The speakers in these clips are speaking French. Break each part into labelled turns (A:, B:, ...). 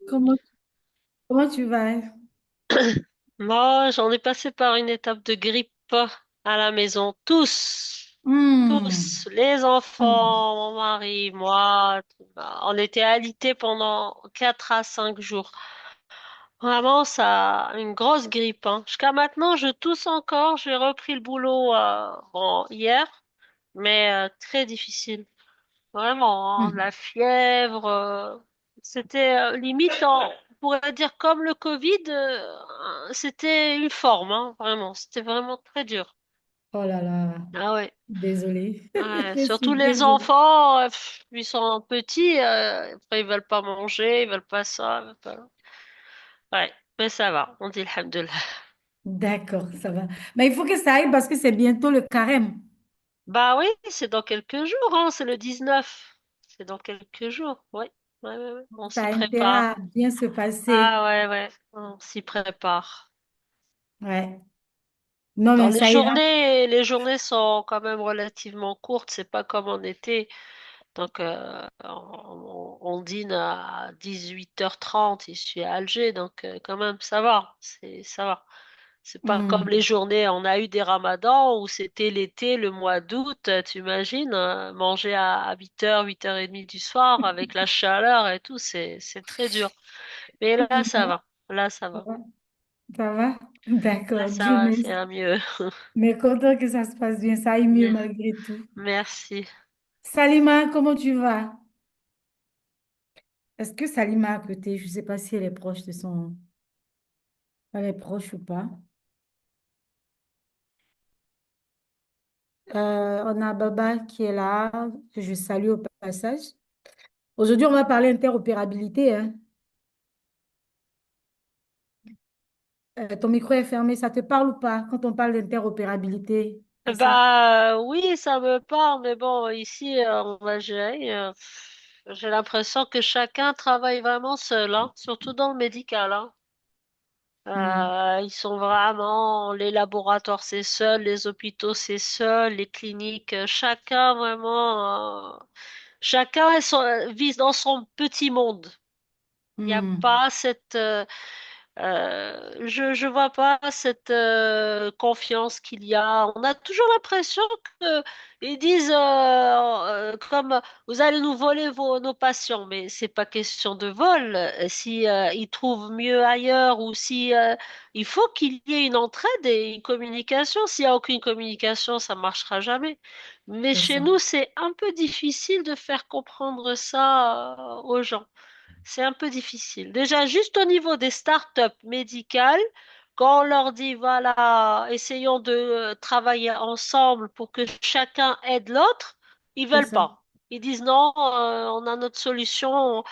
A: Comment, comment tu vas?
B: Moi, j'en ai passé par une étape de grippe à la maison.
A: Hmm.
B: Tous, les
A: Hmm.
B: enfants, mon mari, moi, on était alités pendant 4 à 5 jours. Vraiment, ça, une grosse grippe, hein. Jusqu'à maintenant, je tousse encore. J'ai repris le boulot, bon, hier, mais très difficile. Vraiment, hein,
A: Hmm.
B: la fièvre, c'était limite, on pourrait dire comme le Covid, c'était une forme, hein, vraiment, c'était vraiment très dur.
A: Oh là là,
B: Ah ouais,
A: désolée.
B: ouais,
A: Je suis
B: surtout les
A: désolée.
B: enfants, ils sont petits, après ils veulent pas manger, ils veulent pas ça, ils veulent pas... Ouais, mais ça va, on dit alhamdoulilah.
A: D'accord, ça va. Mais il faut que ça aille parce que c'est bientôt le carême.
B: Bah oui, c'est dans quelques jours, hein, c'est le 19. C'est dans quelques jours, ouais, ouais, on
A: Ça
B: s'y
A: a intérêt à
B: prépare.
A: bien se passer.
B: Ah ouais, on s'y prépare.
A: Ouais. Non,
B: Dans
A: mais ça ira.
B: les journées sont quand même relativement courtes, c'est pas comme en été. Donc, on dîne à 18h30 ici à Alger, donc quand même, ça va. Ça va. C'est pas comme les
A: Hmm.
B: journées, on a eu des ramadans où c'était l'été, le mois d'août, tu imagines, manger à 8h, 8h30 du soir avec la chaleur et tout, c'est très dur. Mais là, ça
A: Non,
B: va. Là, ça
A: ça
B: va.
A: va. Ça va?
B: Là,
A: D'accord,
B: ça
A: Dieu
B: va, c'est
A: merci.
B: un mieux.
A: Mais content que ça se passe bien, ça aille mieux malgré tout.
B: Merci.
A: Salima, comment tu vas? Est-ce que Salima à côté, je ne sais pas si elle est proche de son... Elle est proche ou pas. On a Baba qui est là, que je salue au passage. Aujourd'hui, on va parler interopérabilité, hein. Ton micro est fermé, ça te parle ou pas quand on parle d'interopérabilité? C'est ça.
B: Bah oui, ça me parle, mais bon, ici en Algérie, j'ai l'impression que chacun travaille vraiment seul, hein, surtout dans le médical, hein.
A: Hmm.
B: Ils sont vraiment, les laboratoires c'est seul, les hôpitaux c'est seul, les cliniques, chacun vraiment, chacun vit dans son petit monde. Il n'y a
A: Hmm.
B: pas cette, je vois pas cette confiance qu'il y a. On a toujours l'impression que ils disent comme vous allez nous voler nos patients, mais c'est pas question de vol. Si ils trouvent mieux ailleurs ou si il faut qu'il y ait une entraide et une communication. S'il y a aucune communication, ça marchera jamais. Mais
A: C'est
B: chez
A: ça.
B: nous, c'est un peu difficile de faire comprendre ça aux gens. C'est un peu difficile. Déjà, juste au niveau des startups médicales, quand on leur dit, voilà, essayons de travailler ensemble pour que chacun aide l'autre, ils
A: C'est
B: veulent
A: ça.
B: pas. Ils disent non, on a notre solution,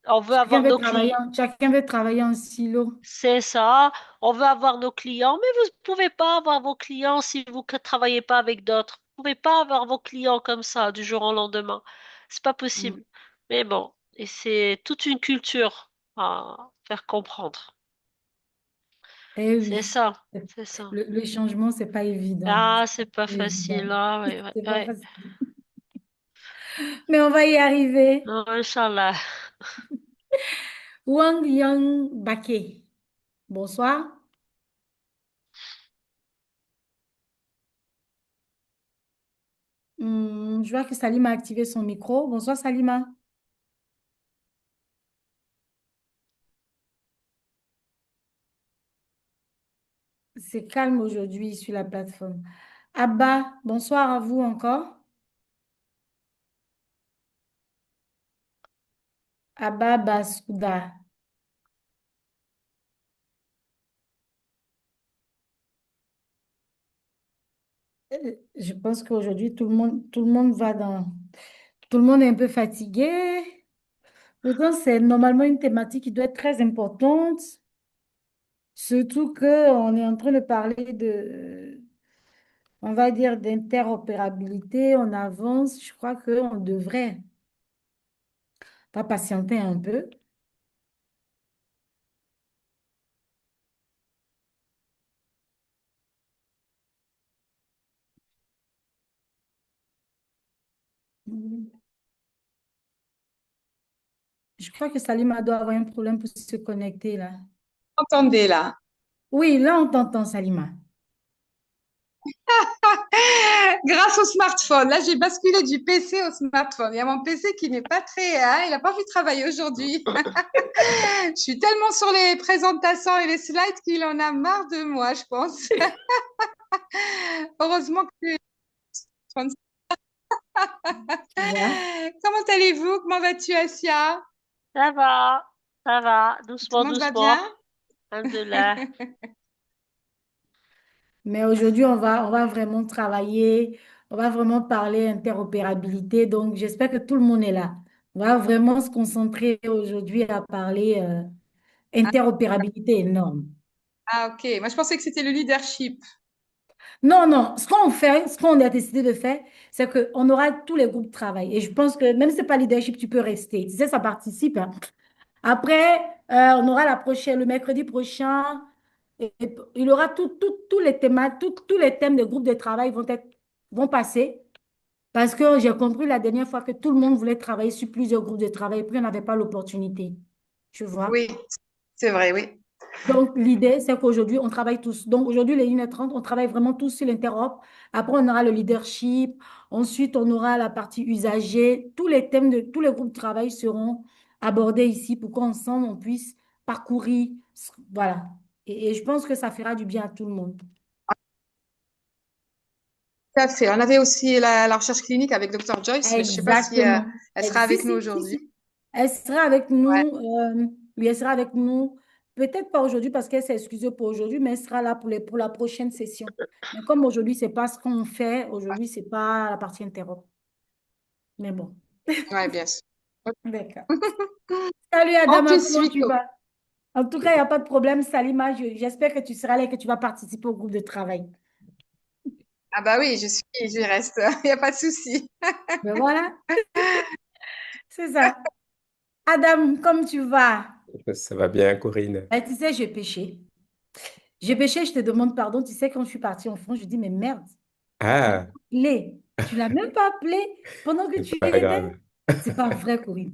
B: on veut avoir nos clients.
A: Chacun veut travailler en silo.
B: C'est ça, on veut avoir nos clients, mais vous ne pouvez pas avoir vos clients si vous ne travaillez pas avec d'autres. Vous ne pouvez pas avoir vos clients comme ça du jour au lendemain. C'est pas
A: Hmm.
B: possible. Mais bon, et c'est toute une culture à faire comprendre.
A: Eh
B: C'est
A: oui.
B: ça, c'est ça.
A: Le changement, c'est pas évident.
B: Ah,
A: C'est
B: c'est pas
A: pas évident.
B: facile, ah, ouais,
A: C'est pas
B: ouais.
A: facile. Mais on va y arriver.
B: Non, Inch'Allah.
A: Wang Yang Baké. Bonsoir. Je vois que Salima a activé son micro. Bonsoir, Salima. C'est calme aujourd'hui sur la plateforme. Abba, bonsoir à vous encore. Abba Basouda. Je pense qu'aujourd'hui, tout le monde va dans... Tout le monde est un peu fatigué. Pourtant, c'est normalement une thématique qui doit être très importante. Surtout qu'on est en train de parler de, on va dire, d'interopérabilité. On avance. Je crois qu'on devrait pas patienter un peu. Je crois que Salima doit avoir un problème pour se connecter là.
C: Entendez là.
A: Oui, là, on t'entend, Salima.
C: Grâce au smartphone. Là, j'ai basculé du PC au smartphone. Il y a mon PC qui n'est pas très, hein, il n'a pas pu travailler aujourd'hui. Je suis tellement sur les présentations et les slides qu'il en a marre de moi, je pense. Heureusement que
A: Tu vois?
C: comment allez-vous? Comment vas-tu, Asia?
B: Ça va, ça va,
C: Tout
B: doucement,
C: le monde va bien?
B: doucement. Alhamdulillah.
A: Mais aujourd'hui, on va vraiment travailler, on va vraiment parler interopérabilité. Donc, j'espère que tout le monde est là. On va vraiment se concentrer aujourd'hui à parler interopérabilité énorme.
C: Ah, ok. Moi, je pensais que c'était le leadership.
A: Non, non, ce qu'on fait, ce qu'on a décidé de faire, c'est qu'on aura tous les groupes de travail. Et je pense que même si ce n'est pas leadership, tu peux rester. Tu sais, ça participe, hein. Après, on aura le mercredi prochain, il y aura tous les thèmes, tous les thèmes de groupe de travail vont passer. Parce que j'ai compris la dernière fois que tout le monde voulait travailler sur plusieurs groupes de travail, puis on n'avait pas l'opportunité. Tu vois?
C: Oui, c'est vrai, oui.
A: Donc, l'idée, c'est qu'aujourd'hui, on travaille tous. Donc, aujourd'hui, les 1h30, on travaille vraiment tous sur l'interop. Après, on aura le leadership. Ensuite, on aura la partie usager. Tous les thèmes de tous les groupes de travail seront abordés ici pour qu'ensemble, on puisse parcourir. Voilà. Et je pense que ça fera du bien à tout le monde.
C: Tout à fait. On avait aussi la recherche clinique avec Dr. Joyce, mais je ne sais pas si
A: Exactement.
C: elle sera
A: Si,
C: avec nous
A: si, si, si.
C: aujourd'hui.
A: Elle sera avec
C: Ouais,
A: nous. Oui, elle sera avec nous. Peut-être pas aujourd'hui parce qu'elle s'est excusée pour aujourd'hui, mais elle sera là pour la prochaine session. Mais comme aujourd'hui, c'est pas ce qu'on fait, aujourd'hui, c'est pas la partie interro. Mais bon,
C: ouais, bien sûr.
A: d'accord. Salut
C: On
A: Adama,
C: te
A: comment
C: suit.
A: tu vas? En tout cas, il n'y a pas de problème, Salima. J'espère que tu seras là et que tu vas participer au groupe de travail.
C: Ah bah oui, j'y reste. Il n'y a pas de souci.
A: Mais voilà, c'est ça. Adam, comme tu vas?
D: Ça va bien, Corinne.
A: Ben, tu sais, j'ai péché. J'ai péché, je te demande pardon. Tu sais, quand je suis partie en France, je dis, mais merde, tu l'as
D: Ah,
A: appelé. Tu l'as même pas appelé pendant que tu
D: c'est
A: y
D: pas
A: étais.
D: grave.
A: C'est pas vrai, Corinne.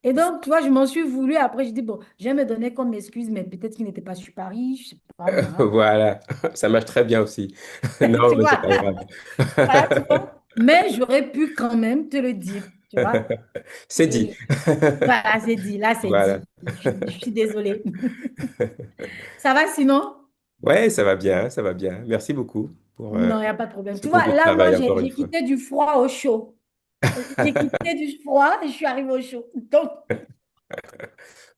A: Et donc, tu vois, je m'en suis voulu. Après, je dis, bon, je vais me donner comme excuse, mais peut-être qu'il n'était pas sur Paris. Je sais pas, moi.
D: Voilà, ça marche très bien aussi. Non,
A: Tu
D: mais c'est
A: vois,
D: pas grave.
A: voilà, tu vois. Mais j'aurais pu quand même te le dire, tu vois.
D: C'est dit.
A: Et voilà, c'est dit. Là, c'est
D: Voilà.
A: dit. Je suis désolée. Ça va sinon?
D: Ouais, ça va bien, ça va bien. Merci beaucoup pour
A: Non, il n'y a pas de problème.
D: ce
A: Tu
D: groupe
A: vois,
D: de
A: là, moi,
D: travail
A: j'ai
D: encore une
A: j'ai
D: fois.
A: quitté du froid au chaud. J'ai quitté du froid et je suis arrivée au chaud. Donc,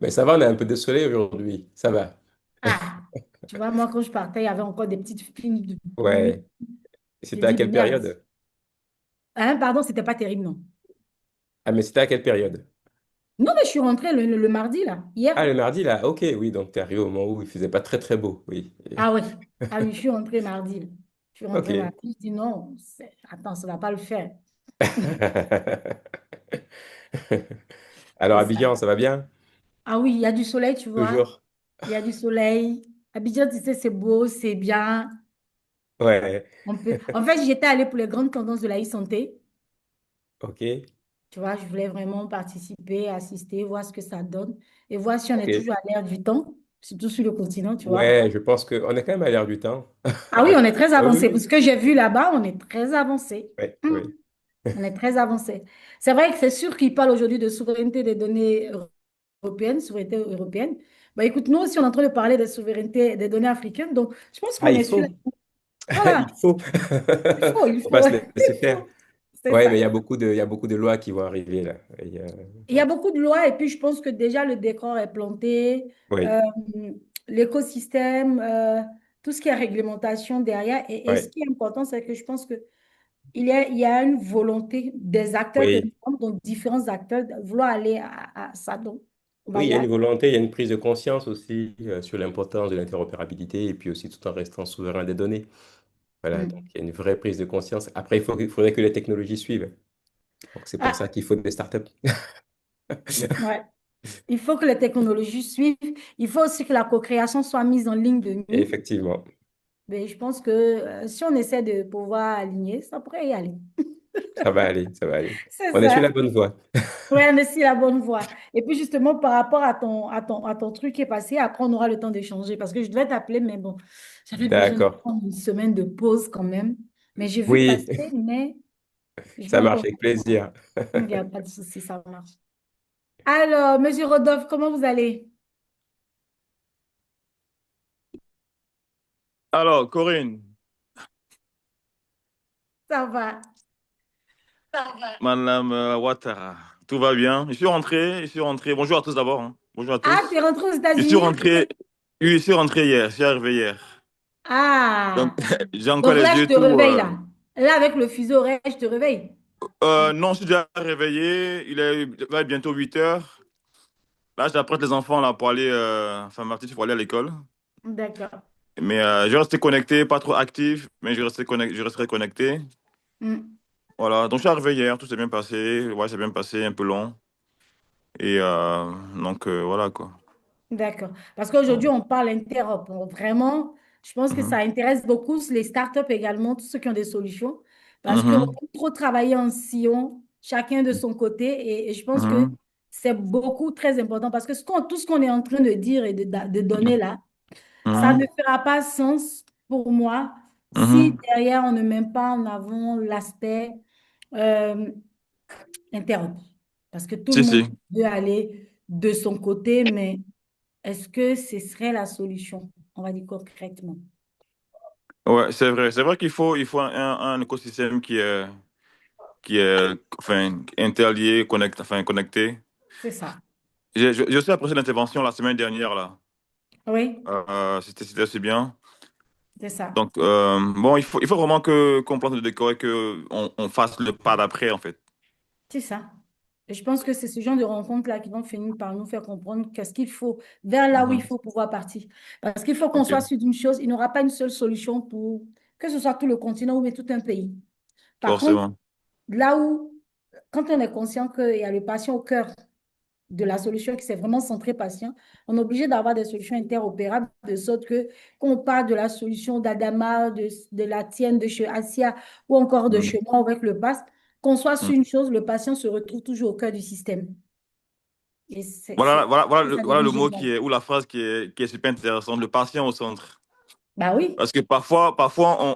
D: Mais ça va, on a un peu de soleil aujourd'hui. Ça va.
A: ah, tu vois, moi, quand je partais, il y avait encore des petites films de pluie.
D: Ouais.
A: J'ai
D: C'était à
A: dit,
D: quelle
A: merde.
D: période?
A: Hein, pardon, c'était pas terrible, non.
D: Ah, mais c'était à quelle période?
A: Non, mais je suis rentrée le mardi, là, hier.
D: Ah, le mardi, là. Ok, oui, donc t'es arrivé au moment où il faisait pas très très beau. Oui.
A: Ah oui, ah oui, je suis rentrée mardi, là. Je suis
D: Ok.
A: rentrée mardi. Je dis, non, attends, ça ne va pas le faire.
D: Alors,
A: C'est ça.
D: Abidjan, ça va bien?
A: Ah oui, il y a du soleil, tu vois.
D: Toujours?
A: Il y a du soleil. Abidjan, tu sais, c'est beau, c'est bien.
D: Ouais.
A: On peut... En fait, j'étais allée pour les grandes tendances de la e-santé.
D: Ok.
A: Tu vois, je voulais vraiment participer, assister, voir ce que ça donne et voir si on est
D: Ok.
A: toujours à l'ère du temps, surtout sur le continent, tu vois.
D: Ouais, je pense qu'on est quand même à l'ère du temps.
A: Ah oui, on est très
D: Oui, oui,
A: avancé. Parce
D: oui.
A: que j'ai vu là-bas, on est très avancé.
D: Oui, oui.
A: On est très avancé. C'est vrai que c'est sûr qu'ils parlent aujourd'hui de souveraineté des données européennes, souveraineté européenne. Bah, écoute, nous aussi, on est en train de parler de souveraineté des données africaines. Donc, je pense
D: Ah,
A: qu'on
D: il
A: est sur la...
D: faut.
A: Voilà,
D: Il faut.
A: il
D: Faut
A: faut,
D: pas se laisser
A: il
D: faire.
A: faut. C'est
D: Ouais, mais
A: ça.
D: il y a beaucoup de lois qui vont arriver là. Et,
A: Il y a beaucoup de lois et puis je pense que déjà le décor est planté,
D: oui,
A: euh, l'écosystème, tout ce qui est réglementation derrière. Et ce
D: oui,
A: qui est important, c'est que je pense que il y a une volonté des acteurs que nous
D: oui.
A: sommes, donc différents acteurs, de vouloir aller à ça. Donc, on va
D: Oui, il
A: y
D: y a une
A: aller.
D: volonté, il y a une prise de conscience aussi sur l'importance de l'interopérabilité et puis aussi tout en restant souverain des données. Voilà, donc
A: Mm.
D: il y a une vraie prise de conscience. Après, il faudrait que les technologies suivent. Donc c'est pour ça
A: Ah,
D: qu'il faut des startups.
A: ouais. Il faut que les technologies suivent. Il faut aussi que la co-création soit mise en ligne de mire.
D: Effectivement.
A: Mais je pense que si on essaie de pouvoir aligner, ça pourrait y aller.
D: Ça va aller, ça va aller.
A: C'est
D: On est sur
A: ça.
D: la bonne voie.
A: Ouais, on est sur la bonne voie. Et puis justement, par rapport à ton truc qui est passé, après, on aura le temps d'échanger parce que je devais t'appeler, mais bon, j'avais besoin de
D: D'accord.
A: prendre une semaine de pause quand même. Mais j'ai vu
D: Oui,
A: passer, mais je vais
D: ça marche
A: encore.
D: avec plaisir.
A: Il n'y a pas de souci, ça marche. Alors, Monsieur Rodolphe, comment vous allez?
E: Alors, Corinne,
A: Ça va.
E: Madame Ouattara, tout va bien? Je suis rentré. Bonjour à tous d'abord, hein. Bonjour à
A: Ah, tu es
E: tous.
A: rentré aux
E: Je suis
A: États-Unis?
E: rentré, oui, je suis rentré hier, je suis arrivé hier. Donc,
A: Ah,
E: j'ai encore
A: donc
E: les
A: là, je
E: yeux
A: te
E: tout.
A: réveille là. Là, avec le fuseau horaire, je te réveille.
E: Non, je suis déjà réveillé, il va être bientôt 8 heures. Là, j'apprête les enfants là, pour aller, enfin, ma petite, pour aller à l'école.
A: D'accord.
E: Mais je vais rester connecté, pas trop actif, mais je resterai connecté.
A: Hmm.
E: Voilà, donc je suis arrivé hier, tout s'est bien passé. Ouais, c'est bien passé, un peu long. Et donc, voilà quoi.
A: D'accord. Parce qu'aujourd'hui, on parle interop. Vraiment, je pense que ça
E: Mhm.
A: intéresse beaucoup les startups également, tous ceux qui ont des solutions. Parce qu'on
E: Mhm.
A: aime trop travailler en sillon, chacun de son côté. Et je pense que
E: Mhm.
A: c'est beaucoup très important parce que tout ce qu'on est en train de dire et de donner là, ça ne
E: Mhm.
A: fera pas sens pour moi si
E: Mhm.
A: derrière, on ne met pas en avant l'aspect euh, interop. Parce que tout le
E: Si,
A: monde
E: si.
A: veut aller de son côté, mais est-ce que ce serait la solution? On va dire concrètement.
E: Ouais, c'est vrai. C'est vrai qu'il faut un écosystème qui est enfin, interlié, enfin, connecté.
A: C'est ça.
E: J'ai aussi apprécié l'intervention la semaine dernière, là.
A: Oui,
E: C'était assez bien.
A: c'est ça.
E: Donc, bon, il faut vraiment qu'on plante le décor et qu'on fasse le pas d'après, en fait.
A: C'est ça. Et je pense que c'est ce genre de rencontres-là qui vont finir par nous faire comprendre qu'est-ce qu'il faut, vers là où il
E: Mhm.
A: faut pouvoir partir. Parce qu'il faut qu'on
E: OK.
A: soit sûr d'une chose, il n'y aura pas une seule solution pour que ce soit tout le continent ou bien tout un pays. Par contre,
E: Forcément.
A: là où, quand on est conscient qu'il y a le patient au cœur de la solution qui s'est vraiment centré patient, on est obligé d'avoir des solutions interopérables de sorte que qu'on parle de la solution d'Adama, de la tienne, de chez Asia ou encore de
E: Mhm.
A: chez moi avec le pass, qu'on soit
E: Mhm.
A: sur une chose, le patient se retrouve toujours au cœur du système. Et
E: Voilà, voilà,
A: ça
E: voilà
A: devient
E: le mot
A: génial.
E: ou la phrase qui est super intéressante, le patient au centre.
A: Bah oui,
E: Parce que parfois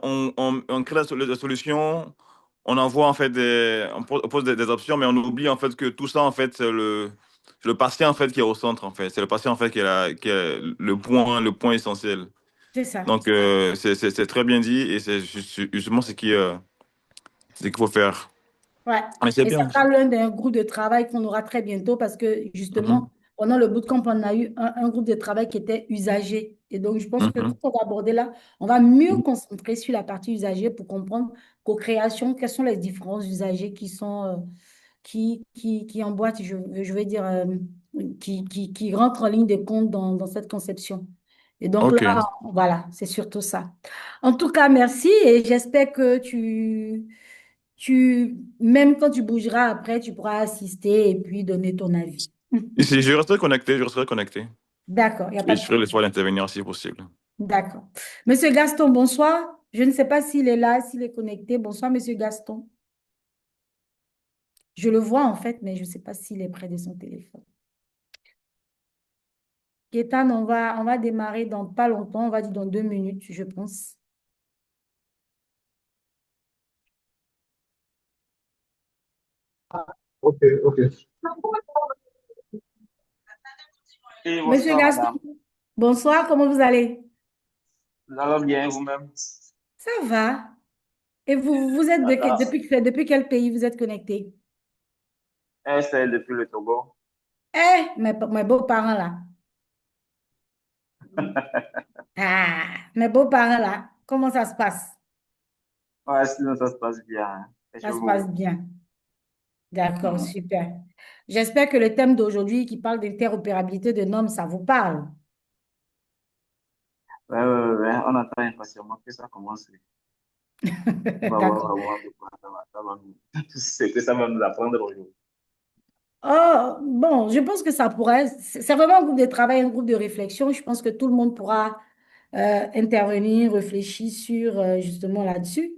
E: on crée la solution, on envoie en fait on pose des options, mais on oublie en fait que tout ça en fait c'est le patient en fait qui est au centre en fait. C'est le patient en fait qui est le point essentiel.
A: c'est ça.
E: Donc c'est très bien dit et c'est justement ce qu'il faut faire.
A: Ouais.
E: Mais c'est
A: Et ça
E: bien.
A: sera l'un des groupes de travail qu'on aura très bientôt parce que
E: Mhm,
A: justement, pendant le bootcamp, on a eu un groupe de travail qui était usagé. Et donc, je pense que
E: mhm,
A: quand on va aborder là, on va mieux concentrer sur la partie usagée pour comprendre co-création, quels sont les différents usagers qui sont, qui emboîtent, je vais dire, qui rentrent en ligne de compte dans cette conception. Et donc
E: Ok.
A: là, voilà, c'est surtout ça. En tout cas, merci et j'espère que même quand tu bougeras après, tu pourras assister et puis donner ton avis.
E: Ici, je resterai connecté, je resterai connecté.
A: D'accord, il n'y a pas
E: Et
A: de
E: je ferai
A: problème.
E: l'effort d'intervenir si possible.
A: D'accord. Monsieur Gaston, bonsoir. Je ne sais pas s'il est là, s'il est connecté. Bonsoir, Monsieur Gaston. Je le vois en fait, mais je ne sais pas s'il est près de son téléphone. Kétan, on va démarrer dans pas longtemps, on va dire dans 2 minutes, je pense.
F: Ok, ok. Et
A: Monsieur
F: bonsoir,
A: Gaston,
F: madame.
A: bonsoir, comment vous allez?
F: Vous allez bien vous-même?
A: Ça va. Et vous êtes
F: D'accord.
A: depuis quel pays vous êtes connecté?
F: C'est depuis le Togo.
A: Mes beaux-parents là. Ah, mes beaux-parents là, comment ça se passe?
F: Ouais, sinon ça se passe bien, hein. C'est chez
A: Ça se passe
F: vous.
A: bien. D'accord,
F: Mhm.
A: super. J'espère que le thème d'aujourd'hui qui parle d'interopérabilité de normes, ça vous parle.
F: Ouais, ouais, ouais, ouais. On attend impatiemment que ça commence. On va voir
A: D'accord.
F: vraiment de quoi ça va nous... C'est que ça va nous apprendre aujourd'hui.
A: Oh, bon, je pense que ça pourrait, c'est vraiment un groupe de travail, un groupe de réflexion. Je pense que tout le monde pourra intervenir, réfléchir sur justement là-dessus.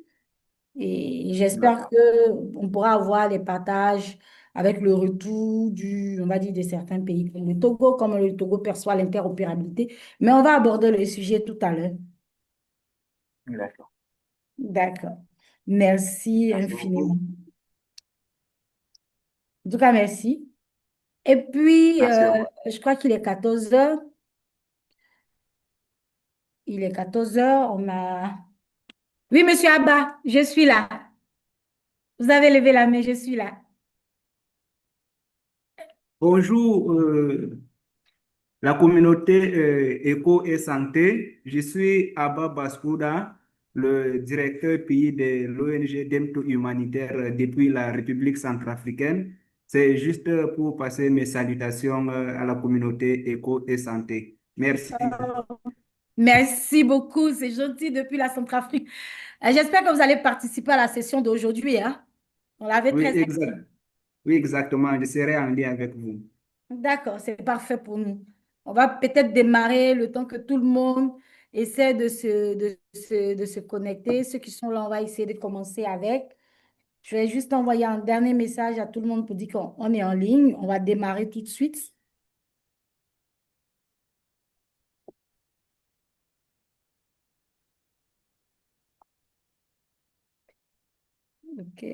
A: Et j'espère
F: D'accord.
A: que on pourra avoir les partages avec le retour on va dire, de certains pays comme le Togo, comme le Togo perçoit l'interopérabilité. Mais on va aborder le sujet tout à l'heure.
F: D'accord.
A: D'accord. Merci
F: Merci beaucoup.
A: infiniment. En tout cas, merci. Et puis,
F: Merci à vous.
A: je crois qu'il est 14 heures. Il est 14 heures. On a... Oui, monsieur Abba, je suis là. Vous avez levé la main, je suis là.
G: Bonjour, la communauté Éco et Santé. Je suis Abba Baskouda, le directeur pays de l'ONG Demto Humanitaire depuis la République centrafricaine. C'est juste pour passer mes salutations à la communauté Éco et Santé. Merci.
A: Merci beaucoup, c'est gentil depuis la Centrafrique. J'espère que vous allez participer à la session d'aujourd'hui, hein. On l'avait
G: Oui,
A: très...
G: exact. Oui, exactement. Je serai en lien avec vous.
A: D'accord, c'est parfait pour nous. On va peut-être démarrer le temps que tout le monde essaie de se connecter. Ceux qui sont là, on va essayer de commencer avec. Je vais juste envoyer un dernier message à tout le monde pour dire qu'on est en ligne. On va démarrer tout de suite. OK.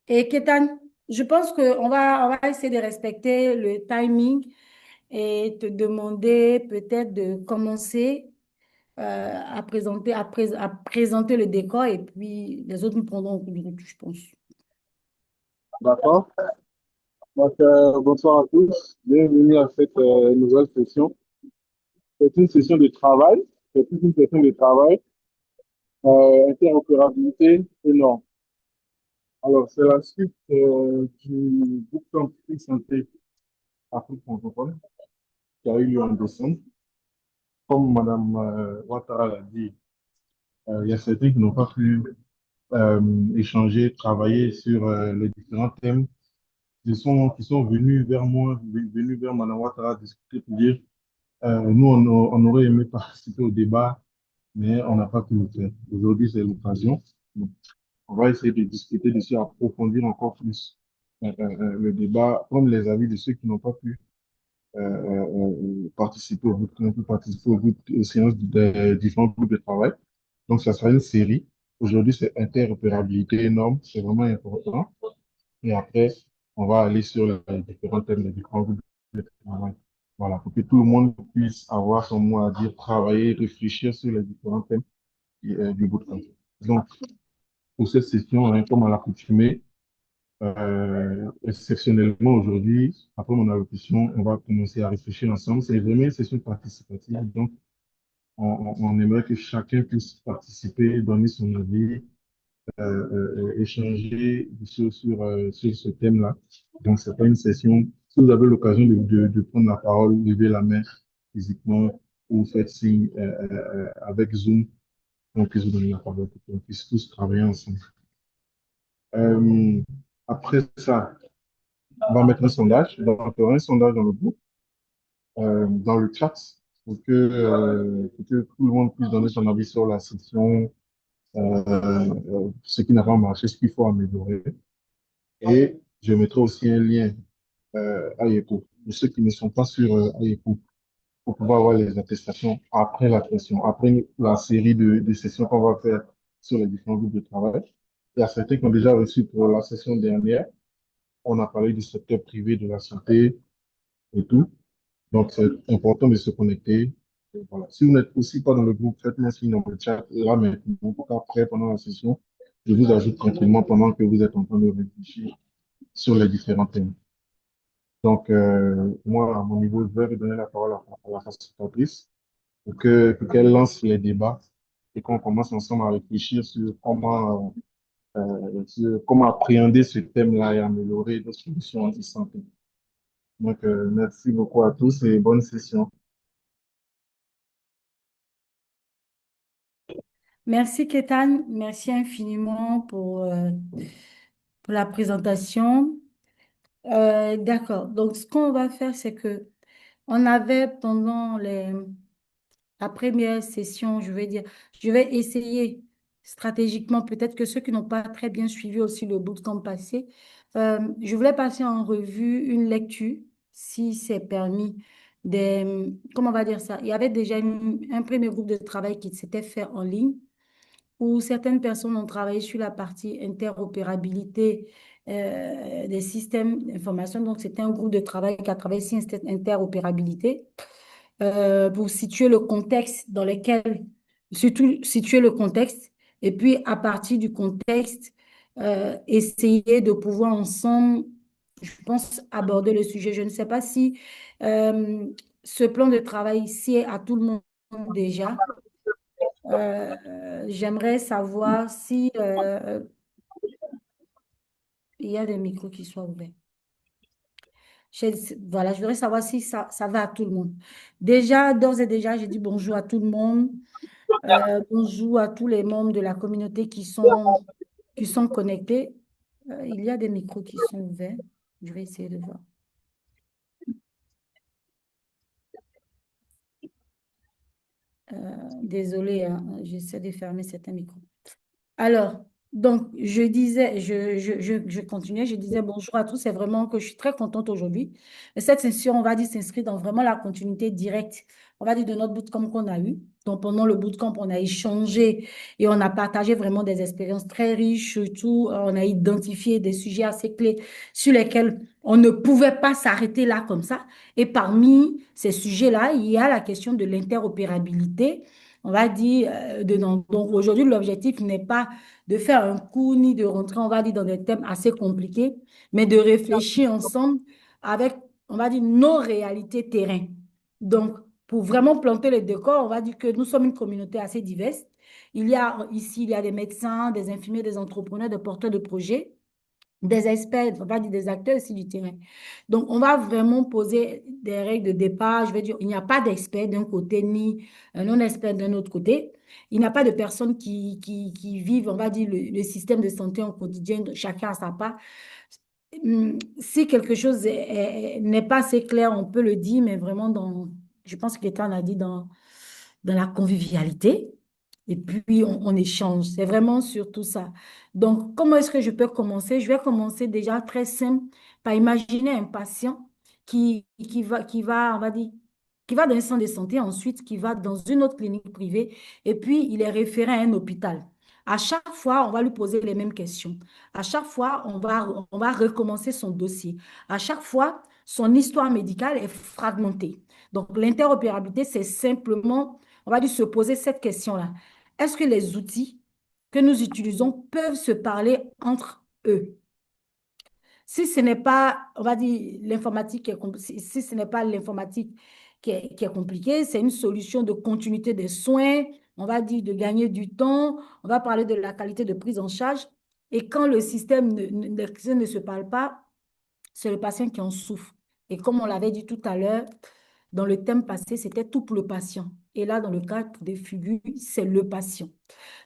A: Et Kétan, je pense on va essayer de respecter le timing et te demander peut-être de commencer à présenter le décor et puis les autres nous prendront au coup du route, je pense.
H: D'accord. Donc, bonsoir à tous. Bienvenue à cette nouvelle session. C'est une session de travail. C'est toute une session de travail. Interopérabilité et normes. Alors, c'est la suite du bootcamp e-santé Afrique francophone qui a eu lieu en décembre. Comme Madame Ouattara l'a dit, il y a certains qui n'ont pas pu échanger, travailler sur les différents thèmes qui sont venus vers moi, venus vers Madame Ouattara discuter pour dire nous, on aurait aimé participer au débat, mais on n'a pas pu le faire. Aujourd'hui, c'est l'occasion. Donc, on va essayer de discuter dessus, approfondir encore plus le débat, prendre les avis de ceux qui n'ont pas pu participer au groupe, qui n'ont pu participer au groupe, aux séances des différents groupes de travail. Donc, ça sera une série. Aujourd'hui, c'est interopérabilité énorme, c'est vraiment important. Et après, on va aller sur les différents thèmes des différents groupes de travail. Voilà, pour que tout le monde puisse avoir son mot à dire, travailler, réfléchir sur les différents thèmes du bootcamp. Donc, pour cette session, hein, comme à l'accoutumée, exceptionnellement aujourd'hui, après mon allocution, on va commencer à réfléchir ensemble. C'est vraiment une session participative. Donc, on aimerait que chacun puisse participer, donner son avis, échanger sur ce thème-là. Donc, c'est pas une session. Si vous avez l'occasion de prendre la parole, levez la main physiquement ou faites signe avec Zoom, on puisse vous donner la parole pour qu'on puisse tous travailler ensemble. Euh, Après ça, on va mettre un sondage. Donc, on fera un sondage dans le groupe, dans le chat, pour que tout le monde puisse donner son avis sur la session, ce qui n'a pas marché, ce qu'il faut améliorer. Et je mettrai aussi un lien Ayepo. Pour ceux qui ne sont pas sur Ayepo, pour pouvoir avoir les attestations après la session, après la série de sessions qu'on va faire sur les différents groupes de travail. Il y a certains qui ont déjà reçu pour la session dernière. On a parlé du secteur privé de la santé et tout. Donc, c'est important de se connecter. Et voilà. Si vous n'êtes aussi pas dans le groupe, faites-moi signe dans le chat. Là, maintenant, après, pendant la session, je vous ajoute tranquillement pendant que vous êtes en train de réfléchir sur les différents thèmes. Donc, moi, à mon niveau, je vais donner la parole à la facilitatrice pour qu'elle lance les débats et qu'on commence ensemble à réfléchir sur comment appréhender ce thème-là et améliorer nos solutions anti-santé. Donc, merci beaucoup à tous et bonne session.
A: Merci Kétan, merci infiniment pour la présentation. D'accord, donc ce qu'on va faire, c'est que on avait pendant la première session, je vais dire, je vais essayer stratégiquement, peut-être que ceux qui n'ont pas très bien suivi aussi le bootcamp passé, je voulais passer en revue une lecture, si c'est permis, comment on va dire ça? Il y avait déjà un premier groupe de travail qui s'était fait en ligne où certaines personnes ont travaillé sur la partie interopérabilité des systèmes d'information. Donc, c'était un groupe de travail qui a travaillé sur cette interopérabilité pour situer le contexte dans lequel, surtout situer le contexte, et puis à partir du contexte, essayer de pouvoir ensemble, je pense, aborder le sujet. Je ne sais pas si euh, ce plan de travail ici est à tout le monde déjà. J'aimerais savoir si il y a des micros qui soient ouverts. Voilà, je voudrais savoir si ça va à tout le monde. Déjà, d'ores et déjà, j'ai dit bonjour à tout le monde. Bonjour à tous les membres de la communauté qui sont connectés. Il y a des micros qui sont ouverts. Je vais essayer de voir. Désolée, hein, j'essaie de fermer certains micros. Alors, donc, je continuais, je disais bonjour à tous, c'est vraiment que je suis très contente aujourd'hui. Cette session, on va dire, s'inscrit dans vraiment la continuité directe, on va dire, de notre bootcamp qu'on a eu. Donc, pendant le bootcamp, on a échangé et on a partagé vraiment des expériences très riches, surtout, on a identifié des sujets assez clés sur lesquels on ne pouvait pas s'arrêter là comme ça. Et parmi ces sujets-là, il y a la question de l'interopérabilité, on va dire, dedans. Donc aujourd'hui, l'objectif n'est pas de faire un cours ni de rentrer, on va dire, dans des thèmes assez compliqués, mais de réfléchir ensemble avec, on va dire, nos réalités terrain. Donc, pour vraiment planter le décor, on va dire que nous sommes une communauté assez diverse. Il y a ici, il y a des médecins, des infirmiers, des entrepreneurs, des porteurs de projets, des experts, on va dire des acteurs aussi du terrain. Donc, on va vraiment poser des règles de départ. Je veux dire, il n'y a pas d'expert d'un côté ni un non-expert d'un autre côté. Il n'y a pas de personnes qui vivent, on va dire, le système de santé au quotidien, chacun à sa part. Si quelque chose n'est pas assez clair, on peut le dire, mais vraiment je pense que l'État a dit dans la convivialité. Et puis, on échange. C'est vraiment sur tout ça. Donc, comment est-ce que je peux commencer? Je vais commencer déjà très simple par imaginer un patient on va dire, qui va dans un centre de santé, ensuite qui va dans une autre clinique privée, et puis il est référé à un hôpital. À chaque fois, on va lui poser les mêmes questions. À chaque fois, on va recommencer son dossier. À chaque fois, son histoire médicale est fragmentée. Donc, l'interopérabilité, c'est simplement, on va dire, se poser cette question-là. Est-ce que les outils que nous utilisons peuvent se parler entre eux? Si ce n'est pas, on va dire, l'informatique si ce n'est pas l'informatique qui est compliquée, c'est une solution de continuité des soins, on va dire de gagner du temps, on va parler de la qualité de prise en charge. Et quand le système ne se parle pas, c'est le patient qui en souffre. Et comme on l'avait dit tout à l'heure, dans le thème passé, c'était tout pour le patient. Et là, dans le cadre des figures, c'est le patient.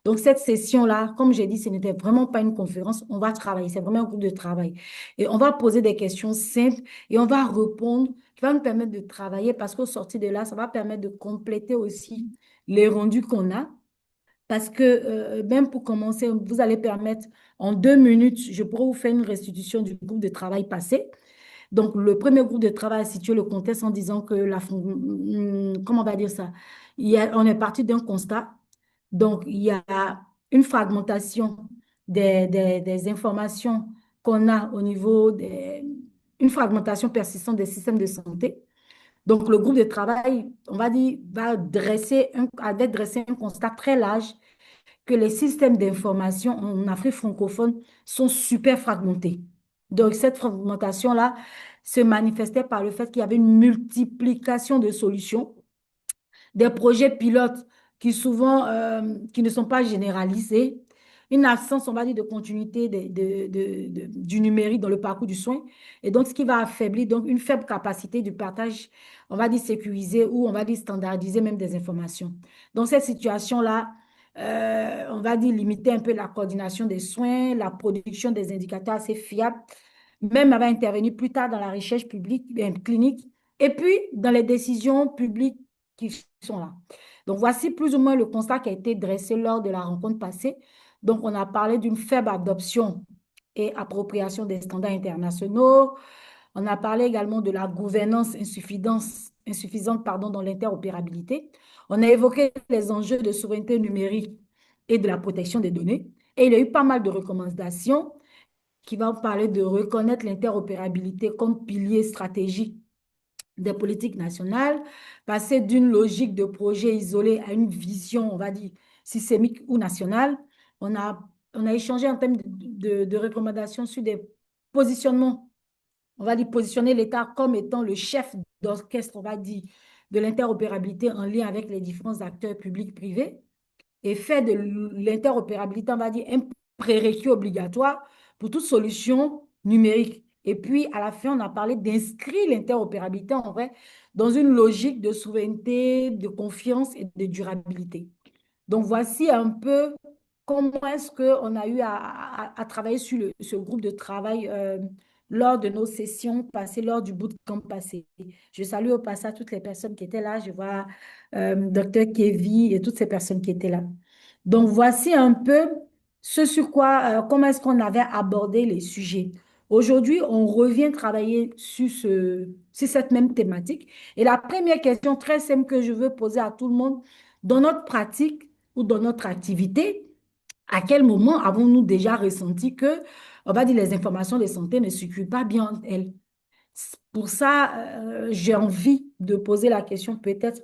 A: Donc, cette session-là, comme j'ai dit, ce n'était vraiment pas une conférence. On va travailler. C'est vraiment un groupe de travail. Et on va poser des questions simples et on va répondre, qui va nous permettre de travailler parce qu'au sortir de là, ça va permettre de compléter aussi les rendus qu'on a. Parce que même pour commencer, vous allez permettre en 2 minutes, je pourrais vous faire une restitution du groupe de travail passé. Donc, le premier groupe de travail a situé le contexte en disant que comment on va dire ça? On est parti d'un constat. Donc, il y a une fragmentation des informations qu'on a au niveau une fragmentation persistante des systèmes de santé. Donc, le groupe de travail, on va dire, avait dressé un constat très large que les systèmes d'information en Afrique francophone sont super fragmentés. Donc, cette fragmentation-là se manifestait par le fait qu'il y avait une multiplication de solutions, des projets pilotes qui ne sont pas généralisés, une absence, on va dire, de continuité du numérique dans le parcours du soin, et donc ce qui va affaiblir donc une faible capacité du partage, on va dire sécurisé ou on va dire standardisé même des informations. Dans cette situation-là, on va dire limiter un peu la coordination des soins, la production des indicateurs assez fiables, même avant d'intervenir plus tard dans la recherche publique, clinique, et puis dans les décisions publiques qui sont là. Donc, voici plus ou moins le constat qui a été dressé lors de la rencontre passée. Donc, on a parlé d'une faible adoption et appropriation des standards internationaux. On a parlé également de la gouvernance insuffisante pardon, dans l'interopérabilité. On a évoqué les enjeux de souveraineté numérique et de la protection des données. Et il y a eu pas mal de recommandations qui vont parler de reconnaître l'interopérabilité comme pilier stratégique des politiques nationales, passer d'une logique de projet isolé à une vision, on va dire, systémique ou nationale. On a, on a échangé en termes de recommandations sur des positionnements. On va dire positionner l'État comme étant le chef d'orchestre, on va dire, de l'interopérabilité en lien avec les différents acteurs publics privés et faire de l'interopérabilité, on va dire, un prérequis obligatoire pour toute solution numérique. Et puis, à la fin, on a parlé d'inscrire l'interopérabilité en vrai dans une logique de souveraineté, de confiance et de durabilité. Donc, voici un peu comment est-ce qu'on a eu à travailler sur ce groupe de travail lors de nos sessions passées, lors du bootcamp passé. Je salue au passage toutes les personnes qui étaient là. Je vois Dr. Kevin et toutes ces personnes qui étaient là. Donc, voici un peu ce sur quoi, comment est-ce qu'on avait abordé les sujets. Aujourd'hui, on revient travailler sur cette même thématique. Et la première question très simple que je veux poser à tout le monde, dans notre pratique ou dans notre activité, à quel moment avons-nous déjà ressenti que, on va dire, les informations de santé ne circulent pas bien entre elles? Pour ça, j'ai envie de poser la question peut-être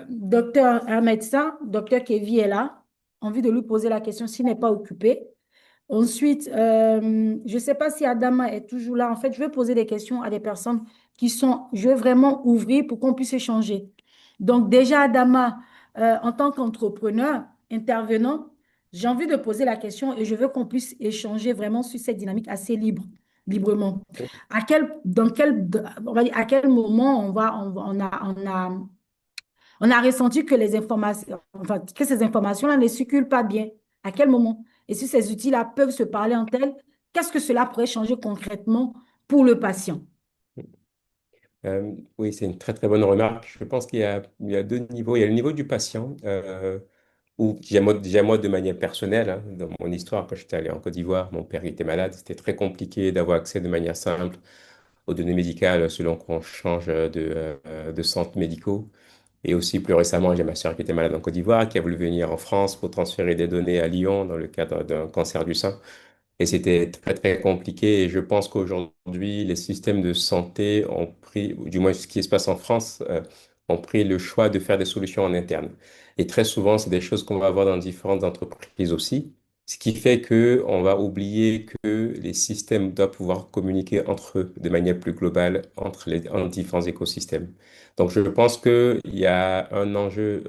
A: docteur, un médecin, docteur Kevin est là. Envie de lui poser la question s'il n'est pas occupé. Ensuite, je ne sais pas si Adama est toujours là. En fait, je vais poser des questions à des personnes qui sont, je vais vraiment ouvrir pour qu'on puisse échanger. Donc, déjà, Adama, en tant qu'entrepreneur, intervenant, j'ai envie de poser la question et je veux qu'on puisse échanger vraiment sur cette dynamique assez librement. On va dire, à quel moment on a ressenti que les informations, enfin, que ces informations-là ne circulent pas bien. À quel moment? Et si ces outils-là peuvent se parler entre elles, qu'est-ce que cela pourrait changer concrètement pour le patient?
D: Oui, c'est une très très bonne remarque. Je pense il y a deux niveaux. Il y a le niveau du patient, où déjà moi de manière personnelle, hein, dans mon histoire, quand j'étais allé en Côte d'Ivoire, mon père était malade, c'était très compliqué d'avoir accès de manière simple aux données médicales selon qu'on change de centre médicaux. Et aussi plus récemment, j'ai ma soeur qui était malade en Côte d'Ivoire, qui a voulu venir en France pour transférer des données à Lyon dans le cadre d'un cancer du sein. Et c'était très, très compliqué. Et je pense qu'aujourd'hui, les systèmes de santé ont pris, ou du moins ce qui se passe en France, ont pris le choix de faire des solutions en interne. Et très souvent, c'est des choses qu'on va avoir dans différentes entreprises aussi. Ce qui fait que on va oublier que les systèmes doivent pouvoir communiquer entre eux de manière plus globale entre différents écosystèmes. Donc, je pense qu'il y a un enjeu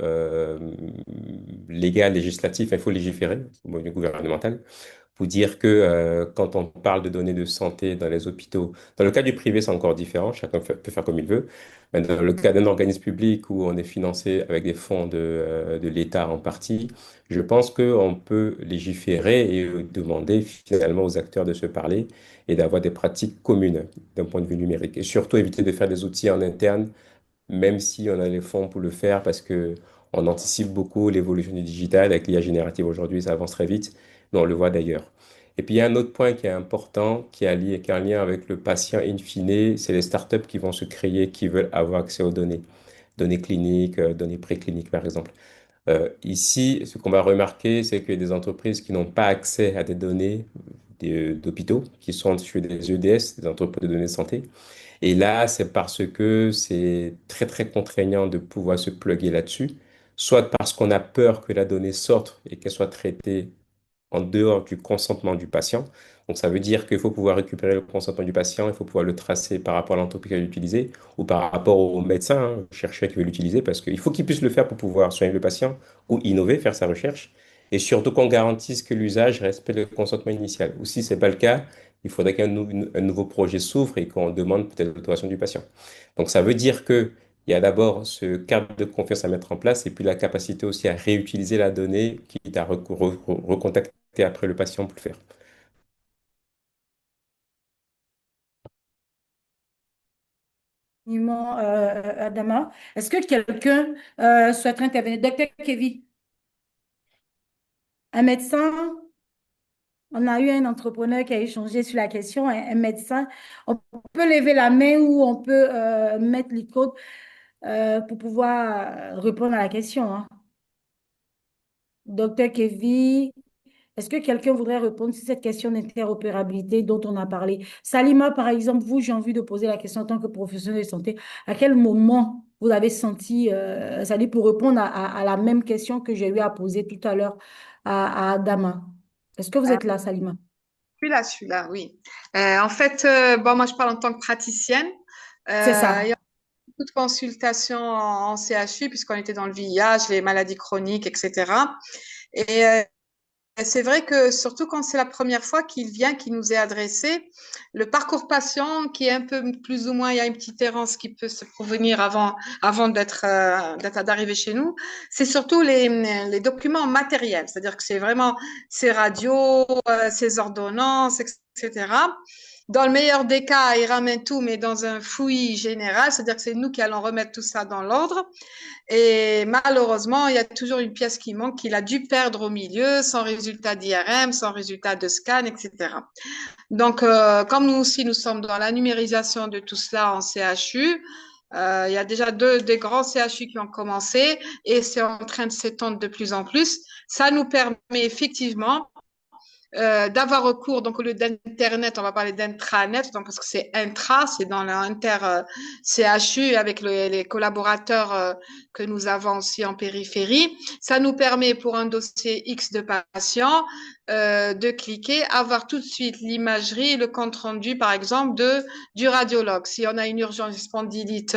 D: légal, législatif, il faut légiférer au niveau gouvernemental pour dire que quand on parle de données de santé dans les hôpitaux, dans le cas du privé, c'est encore différent, chacun peut faire comme il veut. Mais dans le cas d'un organisme public où on est financé avec des fonds de l'État en partie, je pense qu'on peut légiférer et demander finalement aux acteurs de se parler et d'avoir des pratiques communes d'un point de vue numérique. Et surtout éviter de faire des outils en interne même si on a les fonds pour le faire, parce que on anticipe beaucoup l'évolution du digital avec l'IA générative aujourd'hui, ça avance très vite, mais on le voit d'ailleurs. Et puis il y a un autre point qui est important, qui a un lien avec le patient in fine, c'est les startups qui vont se créer, qui veulent avoir accès aux données, données cliniques, données précliniques par exemple. Ici, ce qu'on va remarquer, c'est qu'il y a des entreprises qui n'ont pas accès à des données d'hôpitaux, qui sont sur des EDS, des entreprises de données de santé. Et là, c'est parce que c'est très, très contraignant de pouvoir se plugger là-dessus, soit parce qu'on a peur que la donnée sorte et qu'elle soit traitée en dehors du consentement du patient. Donc, ça veut dire qu'il faut pouvoir récupérer le consentement du patient, il faut pouvoir le tracer par rapport à l'entreprise qui va l'utiliser ou par rapport au médecin, hein, au chercheur qui veut l'utiliser, parce qu'il faut qu'il puisse le faire pour pouvoir soigner le patient ou innover, faire sa recherche. Et surtout qu'on garantisse que l'usage respecte le consentement initial. Ou si ce n'est pas le cas, il faudrait un nouveau projet s'ouvre et qu'on demande peut-être l'autorisation du patient. Donc, ça veut dire que il y a d'abord ce cadre de confiance à mettre en place et puis la capacité aussi à réutiliser la donnée, quitte à recontacter après le patient pour le faire.
A: infiniment, Adama. Est-ce que quelqu'un souhaiterait intervenir? Docteur Kevin, un médecin, on a eu un entrepreneur qui a échangé sur la question, un médecin. On peut lever la main ou on peut mettre l'icône pour pouvoir répondre à la question, hein. Docteur Kevin, est-ce que quelqu'un voudrait répondre sur cette question d'interopérabilité dont on a parlé? Salima, par exemple, vous, j'ai envie de poser la question en tant que professionnel de santé. À quel moment vous avez senti, c'est-à-dire pour répondre à la même question que j'ai eu à poser tout à l'heure à Adama? Est-ce que vous êtes là, Salima?
C: Je suis là, oui. En fait, bon, moi, je parle en tant que praticienne.
A: C'est
C: Il y
A: ça.
C: a beaucoup de consultations en CHU, puisqu'on était dans le VIH, les maladies chroniques, etc. Et c'est vrai que surtout quand c'est la première fois qu'il vient, qu'il nous est adressé, le parcours patient qui est un peu plus ou moins, il y a une petite errance qui peut se provenir avant d'arriver chez nous, c'est surtout les documents matériels, c'est-à-dire que c'est vraiment ces radios, ces ordonnances, etc. Dans le meilleur des cas, il ramène tout, mais dans un fouillis général, c'est-à-dire que c'est nous qui allons remettre tout ça dans l'ordre. Et malheureusement, il y a toujours une pièce qui manque qu'il a dû perdre au milieu, sans résultat d'IRM, sans résultat de scan, etc. Donc, comme nous aussi, nous sommes dans la numérisation de tout cela en CHU, il y a déjà des grands CHU qui ont commencé et c'est en train de s'étendre de plus en plus. Ça nous permet effectivement d'avoir recours, donc au lieu d'internet, on va parler d'intranet, donc parce que c'est intra, c'est dans l'inter CHU avec les collaborateurs que nous avons aussi en périphérie. Ça nous permet pour un dossier X de patients de cliquer, avoir tout de suite l'imagerie, le compte rendu, par exemple, du radiologue. Si on a une urgence spondylite,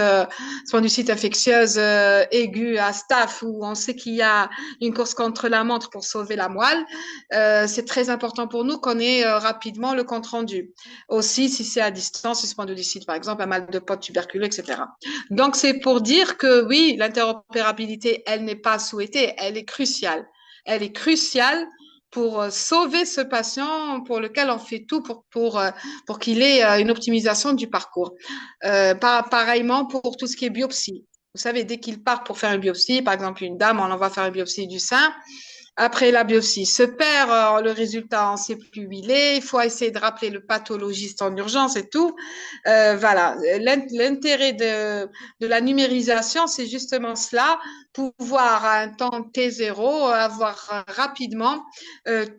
C: spondylite infectieuse aiguë à staff où on sait qu'il y a une course contre la montre pour sauver la moelle, c'est très important pour nous qu'on ait rapidement le compte rendu. Aussi, si c'est à distance, si c'est spondylociste, par exemple, un mal de pote tuberculeux, etc. Donc, c'est pour dire que oui, l'interopérabilité, elle n'est pas souhaitée, elle est cruciale. Elle est cruciale pour sauver ce patient pour lequel on fait tout pour qu'il ait une optimisation du parcours. Pareillement pour tout ce qui est biopsie. Vous savez, dès qu'il part pour faire une biopsie, par exemple une dame, on envoie faire une biopsie du sein, après la biopsie se perd, le résultat, on ne sait plus où il est. Il faut essayer de rappeler le pathologiste en urgence et tout. Voilà, l'intérêt de la numérisation, c'est justement cela, pouvoir à un temps T0 avoir rapidement